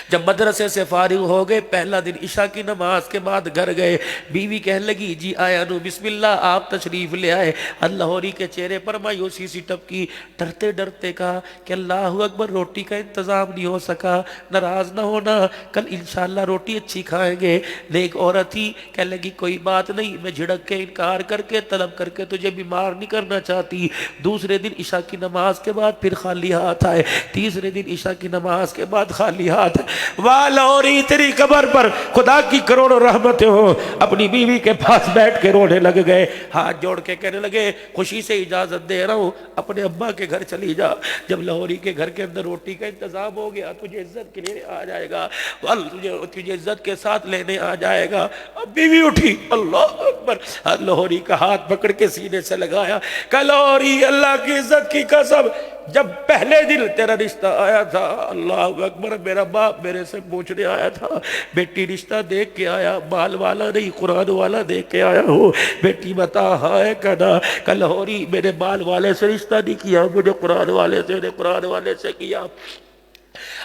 جب مدرسے سے فارغ ہو گئے, پہلا دن عشاء کی نماز کے بعد گھر گئے. بیوی کہنے لگی جی آیا نو, بسم اللہ, آپ تشریف لے آئے. لاہوری کے چہرے پر مایوسی سی ٹپکی. ڈرتے ڈرتے کہا کہ اللہ اکبر, روٹی کا انتظام نہیں ہو سکا, ناراض نہ ہونا, کل انشاءاللہ روٹی اچھی کھائیں گے. نیک عورت ہی کہنے لگی کوئی بات نہیں, میں جھڑک کے انکار کر کے طلب کر کے تجھے بیمار نہیں کرنا چاہتی. دوسرے دن عشاء کی نماز کے بعد پھر خالی ہاتھ آئے. تیسرے دن عشاء کی نماز کے بعد خالی ہاتھ. واہ لاہوری, تیری قبر پر خدا کی کروڑوں رحمتیں ہو. اپنی بیوی کے پاس بیٹھ کے رونے لگ گئے. ہاتھ جوڑ کے کہنے لگے خوشی سے اجازت دے رہا ہوں, اپنے ابا کے گھر چلی جا. جب لاہوری کے گھر کے اندر روٹی کا انتظام ہو گیا, تجھے عزت کے لیے آ جائے گا, تجھے عزت کے ساتھ لینے آ جائے گا. اب بیوی اٹھی. اللہ اکبر. لاہوری کا ہاتھ پکڑ کے سینے سے لگایا. کہ لاہوری اللہ کی عزت کی قسم, جب پہلے دن تیرا رشتہ آیا تھا, اللہ اکبر, میرا باپ میرے سے پوچھنے آیا تھا, بیٹی رشتہ دیکھ کے آیا, مال والا نہیں قرآن والا دیکھ کے آیا ہوں, بیٹی بتا ہاں ہے کہنا. کہ لاہوری میرے مال والے سے رشتہ نہیں کیا, مجھے قرآن والے سے, قرآن والے سے کیا.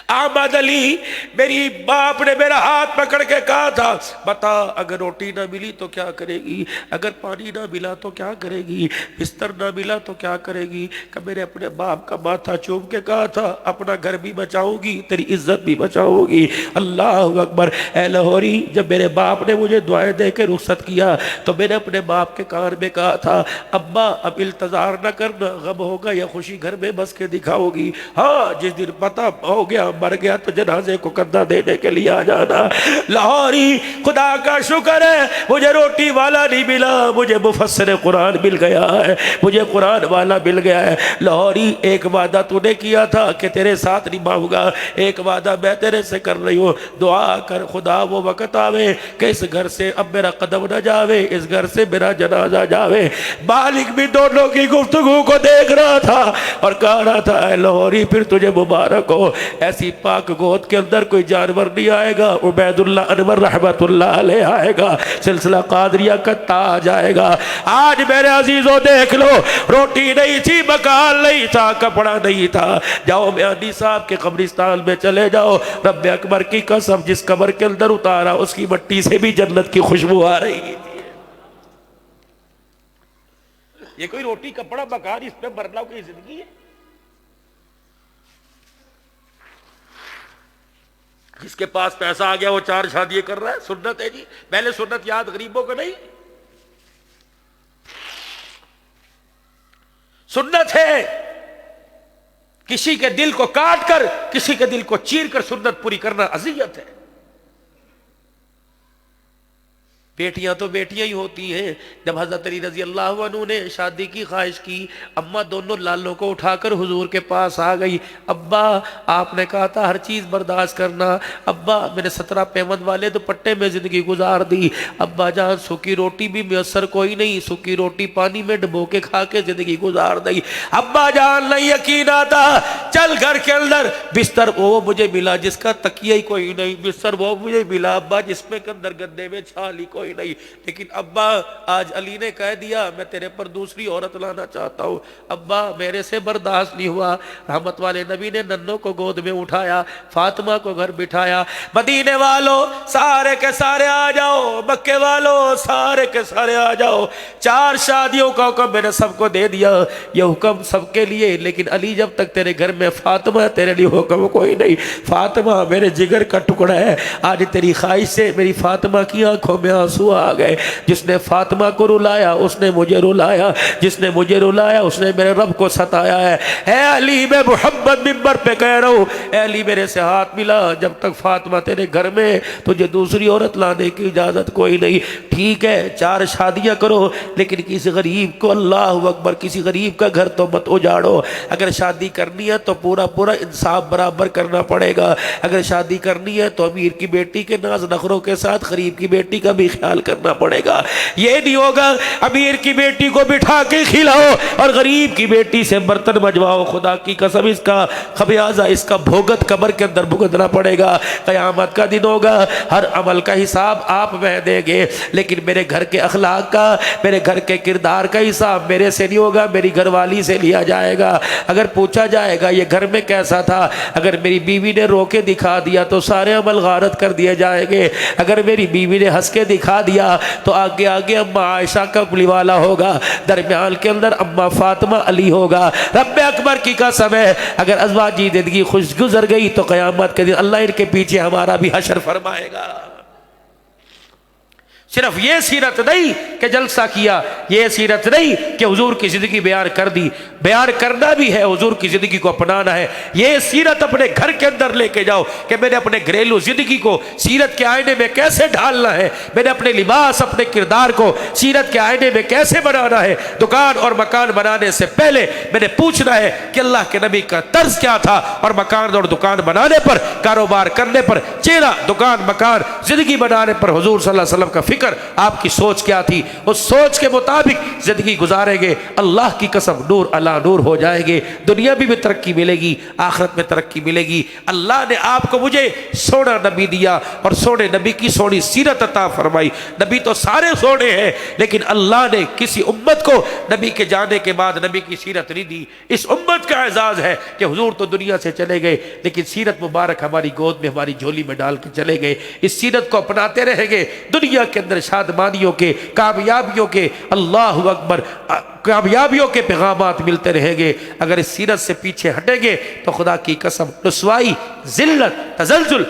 احمد علی میری باپ نے میرا ہاتھ پکڑ کے کہا تھا بتا اگر روٹی نہ ملی تو کیا کرے گی، اگر پانی نہ ملا تو کیا کرے گی، بستر نہ ملا تو کیا کرے گی؟ کہ میرے اپنے باپ کا ماتھا چوم کے کہا تھا اپنا گھر بھی بچاؤں گی تیری عزت بھی بچاؤں گی۔ اللہ اکبر۔ اے لاہوری، جب میرے باپ نے مجھے دعائیں دے کے رخصت کیا تو میں نے اپنے باپ کے کان میں کہا تھا ابا اب التظار نہ کرنا، غم ہوگا یا خوشی گھر میں بس کے دکھاؤ گی، ہاں جس دن پتہ ہو گیا مر گیا تو جنازے کو کندھا دینے کے لیے آ جانا۔ لاہوری، خدا کا شکر ہے مجھے روٹی والا نہیں ملا، مجھے مفسر قرآن مل گیا ہے، مجھے قرآن والا مل گیا ہے۔ لاہوری، ایک وعدہ تو نے کیا تھا کہ تیرے ساتھ نبھاؤں گا، ایک وعدہ میں تیرے سے کر رہی ہوں، دعا کر خدا وہ وقت آوے کہ اس گھر سے اب میرا قدم نہ جاوے، اس گھر سے میرا جنازہ جاوے۔ مالک بھی دونوں کی گفتگو کو دیکھ رہا تھا اور کہہ رہا تھا اے لاہوری پھر تجھے مبارک ہو، ایسی پاک گود کے اندر کوئی جانور نہیں آئے گا، عبید اللہ انور رحمت اللہ علیہ آئے گا، سلسلہ قادریہ کا تاج آئے گا۔ آج میرے عزیزوں دیکھ لو، روٹی نہیں تھی، مکان نہیں تھا، کپڑا نہیں تھا، جاؤ میانی صاحب کے قبرستان میں چلے جاؤ، رب اکبر کی قسم جس قبر کے اندر اتارا اس کی مٹی سے بھی جنت کی خوشبو آ رہی ہے۔ یہ کوئی روٹی کپڑا مکان اس پہ مرنا کوئی زندگی ہے؟ جس کے پاس پیسہ آ گیا وہ 4 شادیاں کر رہا ہے، سنت ہے جی، پہلے سنت یاد غریبوں کو نہیں، سنت ہے کسی کے دل کو کاٹ کر کسی کے دل کو چیر کر سنت پوری کرنا اذیت ہے۔ بیٹیاں تو بیٹیاں ہی ہوتی ہیں۔ جب حضرت علی رضی اللہ عنہ نے شادی کی خواہش کی، اماں دونوں لالوں کو اٹھا کر حضور کے پاس آ گئی، ابا آپ نے کہا تھا ہر چیز برداشت کرنا، ابا میں نے 17 پیوند والے دوپٹے میں زندگی گزار دی، ابا جان سوکھی روٹی بھی میسر کوئی نہیں، سوکھی روٹی پانی میں ڈبو کے کھا کے زندگی گزار دی، ابا جان نہیں یقین آتا، چل گھر کے اندر بستر وہ مجھے ملا جس کا تکیہ ہی کوئی نہیں، بستر وہ مجھے ملا ابا جس میں اندر گدے میں چھالی کوئی نہیں، لیکن ابا آج علی نے کہہ دیا میں تیرے پر دوسری عورت لانا چاہتا ہوں، ابا میرے سے برداشت نہیں ہوا۔ رحمت والے نبی نے ننوں کو گود میں اٹھایا، فاطمہ کو گھر بٹھایا، مدینے والوں سارے کے سارے آ جاؤ، مکے والوں سارے کے سارے آ جاؤ، 4 شادیوں کا حکم میں نے سب کو دے دیا، یہ حکم سب کے لیے، لیکن علی جب تک تیرے گھر میں فاطمہ ہے تیرے لیے حکم کوئی نہیں، فاطمہ میرے جگر کا ٹکڑا ہے، آج تیری خواہش سے میری فاطمہ کی آنکھوں میں آنسو آ گئے، جس نے فاطمہ کو رلایا اس نے مجھے رلایا، جس نے مجھے رلایا اس نے میرے رب کو ستایا ہے۔ اے علی میں محمد ممبر پہ کہہ رہا ہوں، اے علی میرے سے ہاتھ ملا، جب تک فاطمہ تیرے گھر میں تجھے دوسری عورت لانے کی اجازت کوئی نہیں، ٹھیک ہے 4 شادیاں کرو لیکن کسی غریب کو، اللہ اکبر، کسی غریب کا گھر تو مت اجاڑو، اگر شادی کرنی ہے تو پورا انصاف برابر کرنا پڑے گا، اگر شادی کرنی ہے تو امیر کی بیٹی کے ناز نخروں کے ساتھ غریب کی بیٹی کا بھی خیال کرنا پڑے گا، یہ نہیں ہوگا امیر کی بیٹی کو بٹھا کے کھلاؤ اور غریب کی بیٹی سے برتن بجواؤ، خدا کی قسم اس کا خمیازہ، اس کا بھوگت قبر کے اندر بھگتنا پڑے گا، قیامت کا دن ہوگا، ہر عمل کا حساب آپ میں دیں گے، لیکن میرے گھر کے اخلاق کا، میرے گھر کے کردار کا حساب میرے سے نہیں ہوگا، میری گھر والی سے لیا جائے گا۔ اگر پوچھا جائے گا یہ گھر میں کیسا تھا، اگر میری بیوی نے رو کے دکھا دیا تو سارے عمل غارت کر دیے جائیں گے، اگر میری بیوی نے ہنس کے دکھا دیا تو آگے آگے اماں عائشہ کا پلی والا ہوگا، درمیان کے اندر اماں فاطمہ علی ہوگا۔ رب اکبر کی قسم ہے اگر ازواجی زندگی خوش گزر گئی تو قیامت کے دن اللہ ان کے پیچھے ہمارا بھی حشر فرمائے گا۔ صرف یہ سیرت نہیں کہ جلسہ کیا، یہ سیرت نہیں کہ حضور کی زندگی بیان کر دی، بیان کرنا بھی ہے، حضور کی زندگی کو اپنانا ہے، یہ سیرت اپنے گھر کے اندر لے کے جاؤ کہ میں نے اپنے گھریلو زندگی کو سیرت کے آئینے میں کیسے ڈھالنا ہے، میں نے اپنے لباس اپنے کردار کو سیرت کے آئینے میں کیسے بنانا ہے، دکان اور مکان بنانے سے پہلے میں نے پوچھنا ہے کہ اللہ کے نبی کا طرز کیا تھا، اور مکان اور دکان بنانے پر، کاروبار کرنے پر، چہرہ دکان مکان زندگی بنانے پر حضور صلی اللہ علیہ وسلم کا فکر فکر، آپ کی سوچ کیا تھی، اس سوچ کے مطابق زندگی گزاریں گے، اللہ کی قسم نور علی نور ہو جائیں گے، دنیا بھی ترقی ملے گی، آخرت میں ترقی ملے گی۔ اللہ نے آپ کو مجھے سونا نبی دیا اور سونے نبی کی سونی سیرت عطا فرمائی۔ نبی تو سارے سونے ہیں، لیکن اللہ نے کسی امت کو نبی کے جانے کے بعد نبی کی سیرت نہیں دی۔ اس امت کا اعزاز ہے کہ حضور تو دنیا سے چلے گئے، لیکن سیرت مبارک ہماری گود میں، ہماری جھولی میں ڈال کے چلے گئے۔ اس سیرت کو اپناتے رہیں گے، دنیا کے اندر شادمانیوں کے، کامیابیوں کے، اللہ اکبر، کامیابیوں کے پیغامات ملتے رہیں گے۔ اگر اس سیرت سے پیچھے ہٹیں گے تو خدا کی قسم رسوائی، ذلت، تزلزل،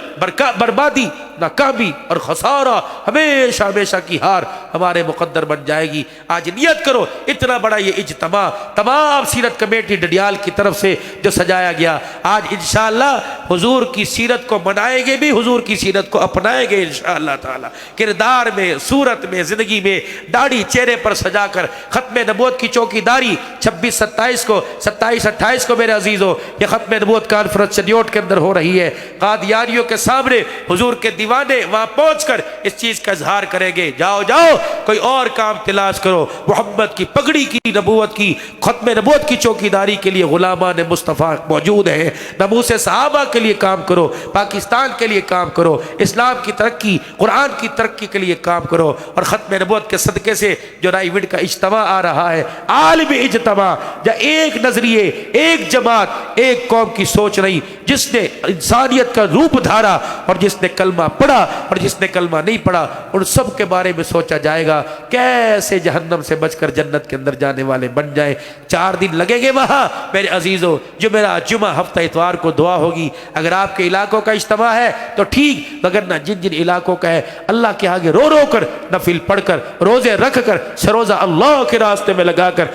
بربادی، ناکامی اور خسارہ، ہمیشہ ہمیشہ کی ہار ہمارے مقدر بن جائے گی۔ آج نیت کرو، اتنا بڑا یہ اجتماع تمام سیرت کمیٹی ڈڈیال کی طرف سے جو سجایا گیا، آج انشاءاللہ حضور کی سیرت کو منائیں گے بھی، حضور کی سیرت کو اپنائیں گے انشاءاللہ تعالی۔ کردار میں، صورت میں، زندگی میں، داڑھی چہرے پر سجا کر ختم نبوت کی چوکی داری 26-27 کو، 27-28 کو میرے عزیزو یہ ختم نبوت کانفرنس شنیوٹ کے اندر ہو رہی ہے۔ قادیانیوں کے سامنے حضور کے دیوانے وہاں پہنچ کر اس چیز کا اظہار کریں گے، جاؤ جاؤ کوئی اور کام تلاش کرو، محمد کی پگڑی کی، نبوت کی، ختم نبوت کی چوکی داری کے لیے غلامان مصطفیٰ موجود ہیں۔ ناموس صحابہ کے لیے کام کرو، پاکستان کے لیے کام کرو، اسلام کی ترقی، قرآن کی ترقی کے لیے کام کرو، اور ختم نبوت کے صدقے سے جو رائے وڈ کا اجتماع آ رہا ہے، عالمی اجتماع، یا ایک نظریے، ایک جماعت، ایک قوم کی سوچ نہیں، جس نے انسانیت کا روپ دھارا اور جس نے کلمہ پڑھا اور جس نے کلمہ نہیں پڑھا، ان سب کے بارے میں سوچا جائے گا کیسے جہنم سے بچ کر جنت کے اندر جانے والے بن جائیں۔ 4 دن لگیں گے وہاں میرے عزیزو، جمعرات، جمعہ، ہفتہ اتوار کو دعا ہوگی۔ اگر آپ کے علاقوں کا اجتماع ہے تو ٹھیک، مگر نہ جن جن علاقوں کا ہے، اللہ کے آگے رو رو کر، نفل پڑھ کر، روزے رکھ کر، سروزہ اللہ کے راستے میں لگا کر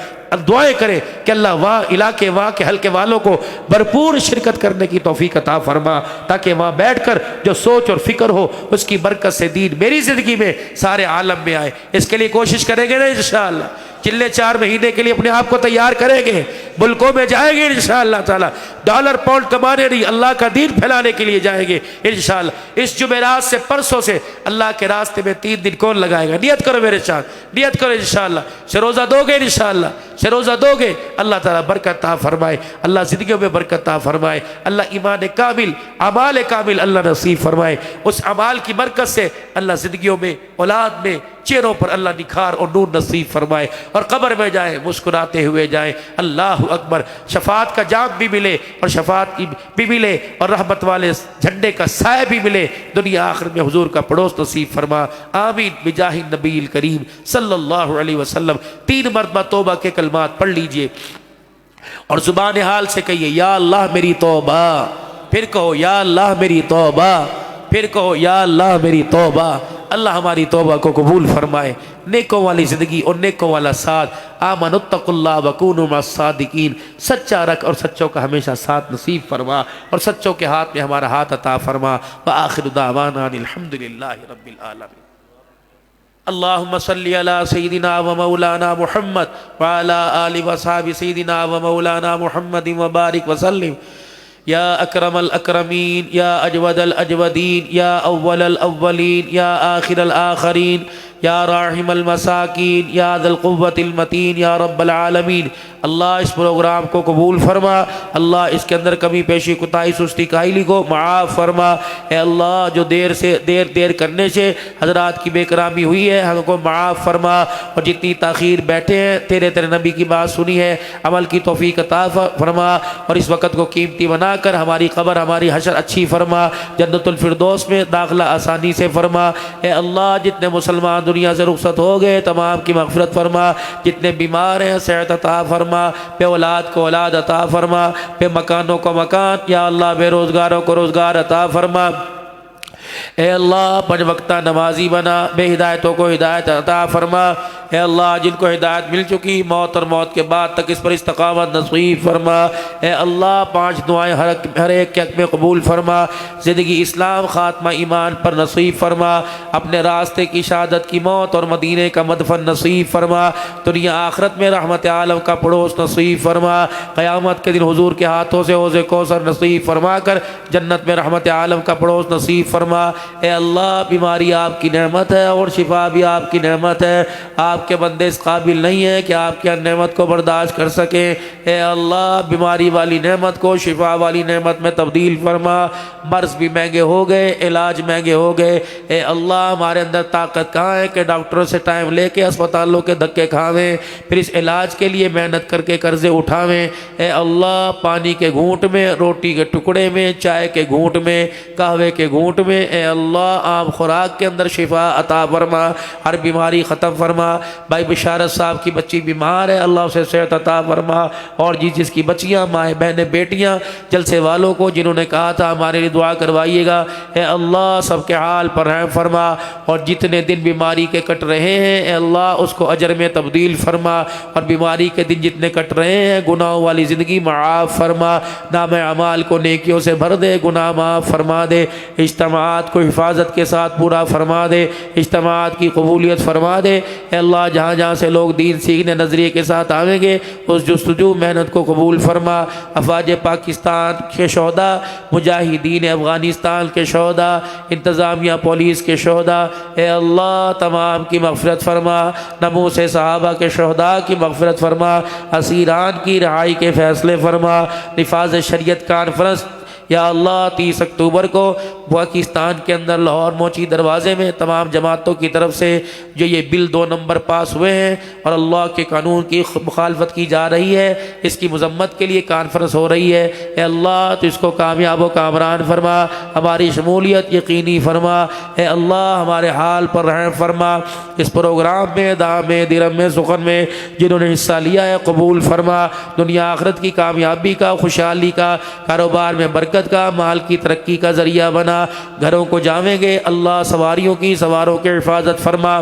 دعائیں کریں کہ اللہ وہاں علاقے، وہاں کے حلقے والوں کو بھرپور شرکت کرنے کی توفیق عطا فرما، تاکہ وہاں بیٹھ کر جو سوچ اور فکر ہو اس کی برکت سے دین میری زندگی میں، سارے عالم میں آئے۔ اس کے لیے کوشش کریں گے نا انشاءاللہ، چلے 4 مہینے کے لیے اپنے آپ کو تیار کریں گے، ملکوں میں جائیں گے انشاءاللہ تعالی، ڈالر پاؤنڈ کمانے نہیں، اللہ کا دین پھیلانے کے لیے جائیں گے انشاءاللہ۔ اس جمعرات سے پرسوں سے اللہ کے راستے میں 3 دن کون لگائے گا؟ نیت کرو میرے ساتھ، نیت کرو انشاءاللہ، شروزہ دو گے انشاءاللہ، شروزہ دو گے، اللہ تعالیٰ برکت عطا فرمائے، اللہ زندگیوں میں برکت عطا فرمائے، اللہ ایمان کامل، اعمال کامل اللہ نصیب فرمائے، اس اعمال کی برکت سے اللہ زندگیوں میں، اولاد میں، چہروں پر اللہ نکھار اور نور نصیب فرمائے، اور قبر میں جائیں مسکراتے ہوئے جائیں۔ اللہ اکبر، شفاعت کا جام بھی ملے اور شفاعت بھی ملے اور رحمت والے جھنڈے کا سایہ بھی ملے، دنیا آخرت میں حضور کا پڑوس نصیب فرما، آمین بجاہ النبی الکریم صلی اللہ علیہ وسلم۔ 3 مرتبہ توبہ کے کلمات پڑھ لیجئے اور زبان حال سے کہیے یا اللہ میری توبہ، پھر کہو یا اللہ میری توبہ، پھر کہو یا اللہ میری توبہ۔ اللہ ہماری توبہ کو قبول فرمائے، نیکوں والی زندگی اور نیکوں والا ساتھ۔ آمن اتقوا اللہ وکونوا مع الصادقین، سچا رکھ اور سچوں کا ہمیشہ ساتھ نصیب فرما، اور سچوں کے ہاتھ میں ہمارا ہاتھ عطا فرما۔ وآخر دعوانا الحمدللہ رب العالمین۔ اللہم صلی علی سیدنا و مولانا محمد وعلی آل وصحب سیدنا و مولانا محمد وبارک وسلم۔ یا اکرم الاکرمین، یا اجود الاجودین، یا اول الاولین، یا آخر الآخرین، یا راحم المساکین، یا ذی القوة المتین، یا رب العالمین۔ اللہ اس پروگرام کو قبول فرما، اللہ اس کے اندر کمی پیشی، کوتاہی، سستی، کاہلی کو معاف فرما۔ اے اللہ جو دیر کرنے سے حضرات کی بے کرامی ہوئی ہے، ہم کو معاف فرما، اور جتنی تاخیر بیٹھے ہیں تیرے نبی کی بات سنی ہے، عمل کی توفیق عطا فرما، اور اس وقت کو قیمتی بنا کر ہماری قبر، ہماری حشر اچھی فرما، جنت الفردوس میں داخلہ آسانی سے فرما۔ اے اللہ جتنے مسلمان دنیا سے رخصت ہو گئے تمام کی مغفرت فرما، جتنے بیمار ہیں صحت عطا فرما، بے اولاد کو اولاد عطا فرما، بے مکانوں کو مکان، یا اللہ بے روزگاروں کو روزگار عطا فرما۔ اے اللہ 5 وقتہ نمازی بنا، بے ہدایتوں کو ہدایت عطا فرما۔ اے اللہ جن کو ہدایت مل چکی موت اور موت کے بعد تک اس پر استقامت نصیب فرما۔ اے اللہ 5 دعائیں ہر ایک کے حق میں قبول فرما، زندگی اسلام خاتمہ ایمان پر نصیب فرما، اپنے راستے کی شہادت کی موت اور مدینے کا مدفن نصیب فرما، دنیا آخرت میں رحمت عالم کا پڑوس نصیب فرما، قیامت کے دن حضور کے ہاتھوں سے حوض کوثر نصیب فرما کر جنت میں رحمت عالم کا پڑوس نصیب فرما۔ اے اللہ بیماری آپ کی نعمت ہے اور شفا بھی آپ کی نعمت ہے، آپ کے بندے اس قابل نہیں ہیں کہ آپ کی نعمت کو برداشت کر سکیں۔ اے اللہ بیماری والی نعمت کو شفا والی نعمت میں تبدیل فرما، مرض بھی مہنگے ہو گئے، علاج مہنگے ہو گئے، اے اللہ ہمارے اندر طاقت کہاں ہے کہ ڈاکٹروں سے ٹائم لے کے اسپتالوں کے دھکے کھاویں، پھر اس علاج کے لیے محنت کر کے قرضے اٹھاویں۔ اے اللہ پانی کے گھونٹ میں، روٹی کے ٹکڑے میں، چائے کے گھونٹ میں، قہوے کے گھونٹ میں، اے اللہ عام خوراک کے اندر شفا عطا فرما، ہر بیماری ختم فرما۔ بھائی بشارت صاحب کی بچی بیمار ہے، اللہ اسے صحت عطا فرما، اور جس کی بچیاں، مائیں بہنیں، بیٹیاں، جلسے والوں کو جنہوں نے کہا تھا ہمارے لیے دعا کروائیے گا، اے اللہ سب کے حال پر رحم فرما، اور جتنے دن بیماری کے کٹ رہے ہیں اے اللہ اس کو اجر میں تبدیل فرما، اور بیماری کے دن جتنے کٹ رہے ہیں گناہوں والی زندگی معاف فرما، نام اعمال کو نیکیوں سے بھر دے، گناہ معاف فرما دے، اجتماعات کو حفاظت کے ساتھ پورا فرما دے، اجتماعات کی قبولیت فرما دے۔ اے اللہ جہاں جہاں سے لوگ دین سیکھنے نظریے کے ساتھ آئیں گے اس جستجو محنت کو قبول فرما، افواج پاکستان کے شہداء، مجاہدین افغانستان کے شہداء، انتظامیہ پولیس کے شہداء، اے اللہ تمام کی مغفرت فرما، نموس صحابہ کے شہداء کی مغفرت فرما، اسیران کی رہائی کے فیصلے فرما، نفاذ شریعت کانفرنس یا اللہ 30 اکتوبر کو پاکستان کے اندر لاہور موچی دروازے میں تمام جماعتوں کی طرف سے جو یہ بل 2 نمبر پاس ہوئے ہیں اور اللہ کے قانون کی مخالفت کی جا رہی ہے، اس کی مذمت کے لیے کانفرنس ہو رہی ہے، اے اللہ تو اس کو کامیاب و کامران فرما، ہماری شمولیت یقینی فرما، اے اللہ ہمارے حال پر رحم فرما، اس پروگرام میں دام میں درم میں سخن میں جنہوں نے حصہ لیا ہے قبول فرما، دنیا آخرت کی کامیابی کا، خوشحالی کا، کاروبار میں برکت کا، مال کی ترقی کا ذریعہ بنا، گھروں کو جامیں گے اللہ سواریوں کی، سواروں کی حفاظت فرما۔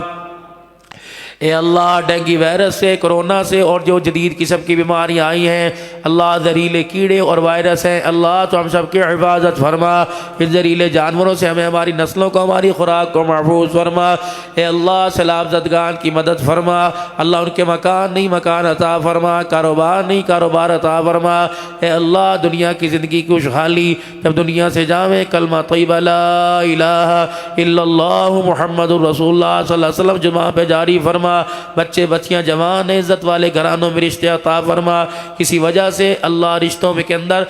اے اللہ ڈینگی وائرس سے، کرونا سے اور جو جدید قسم کی بیماریاں آئی ہیں اللہ زہریلے کیڑے اور وائرس ہیں اللہ تو ہم سب کی حفاظت فرما، ان زہریلے جانوروں سے ہمیں ہماری نسلوں کو ہماری خوراک کو محفوظ فرما، اے اللہ سیلاب زدگان کی مدد فرما، اللہ ان کے مکان نہیں مکان عطا فرما، کاروبار نہیں کاروبار عطا فرما، اے اللہ دنیا کی زندگی کی خوشحالی جب دنیا سے جاویں کلمہ طیبہ لا الہ الا اللہ محمد الرسول اللہ صلی اللہ علیہ وسلم جمعہ پہ جاری فرما، بچے بچیاں جوان عزت والے گھرانوں میں رشتے عطا فرما، کسی وجہ سے اللہ رشتوں میں کے اندر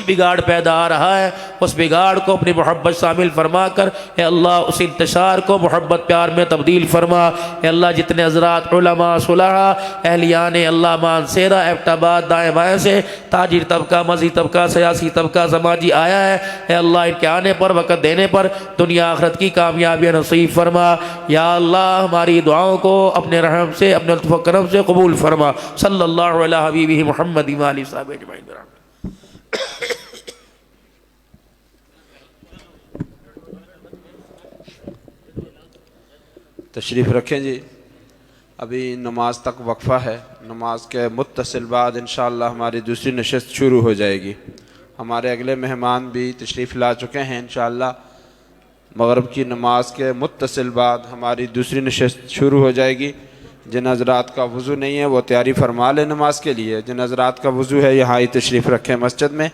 بگاڑ پیدا آ رہا ہے اس بگاڑ کو اپنی محبت شامل فرما کر اے اللہ اس انتشار کو محبت پیار میں تبدیل فرما، اے اللہ جتنے حضرات علماء صلحاء اہلیان اللہ مانسیرہ ایبٹ آباد دائیں بائیں سے تاجر طبقہ مذہبی طبقہ سیاسی طبقہ سماجی آیا ہے، اے اللہ ان کے آنے پر وقت دینے پر دنیا آخرت کی کامیابی نصیب فرما، یا اللہ ہماری دعاؤں کو اپنے رحم سے اپنے لطف و کرم سے قبول فرما، صلی اللہ علیہ حبیبہ محمد و آلہ وصحبہ اجمعین۔ تشریف رکھیں جی، ابھی نماز تک وقفہ ہے، نماز کے متصل بعد انشاءاللہ ہماری دوسری نشست شروع ہو جائے گی۔ ہمارے اگلے مہمان بھی تشریف لا چکے ہیں، انشاءاللہ مغرب کی نماز کے متصل بعد ہماری دوسری نشست شروع ہو جائے گی۔ جن حضرات کا وضو نہیں ہے وہ تیاری فرما لیں نماز کے لیے، جن حضرات کا وضو ہے یہاں ہی تشریف رکھیں مسجد میں۔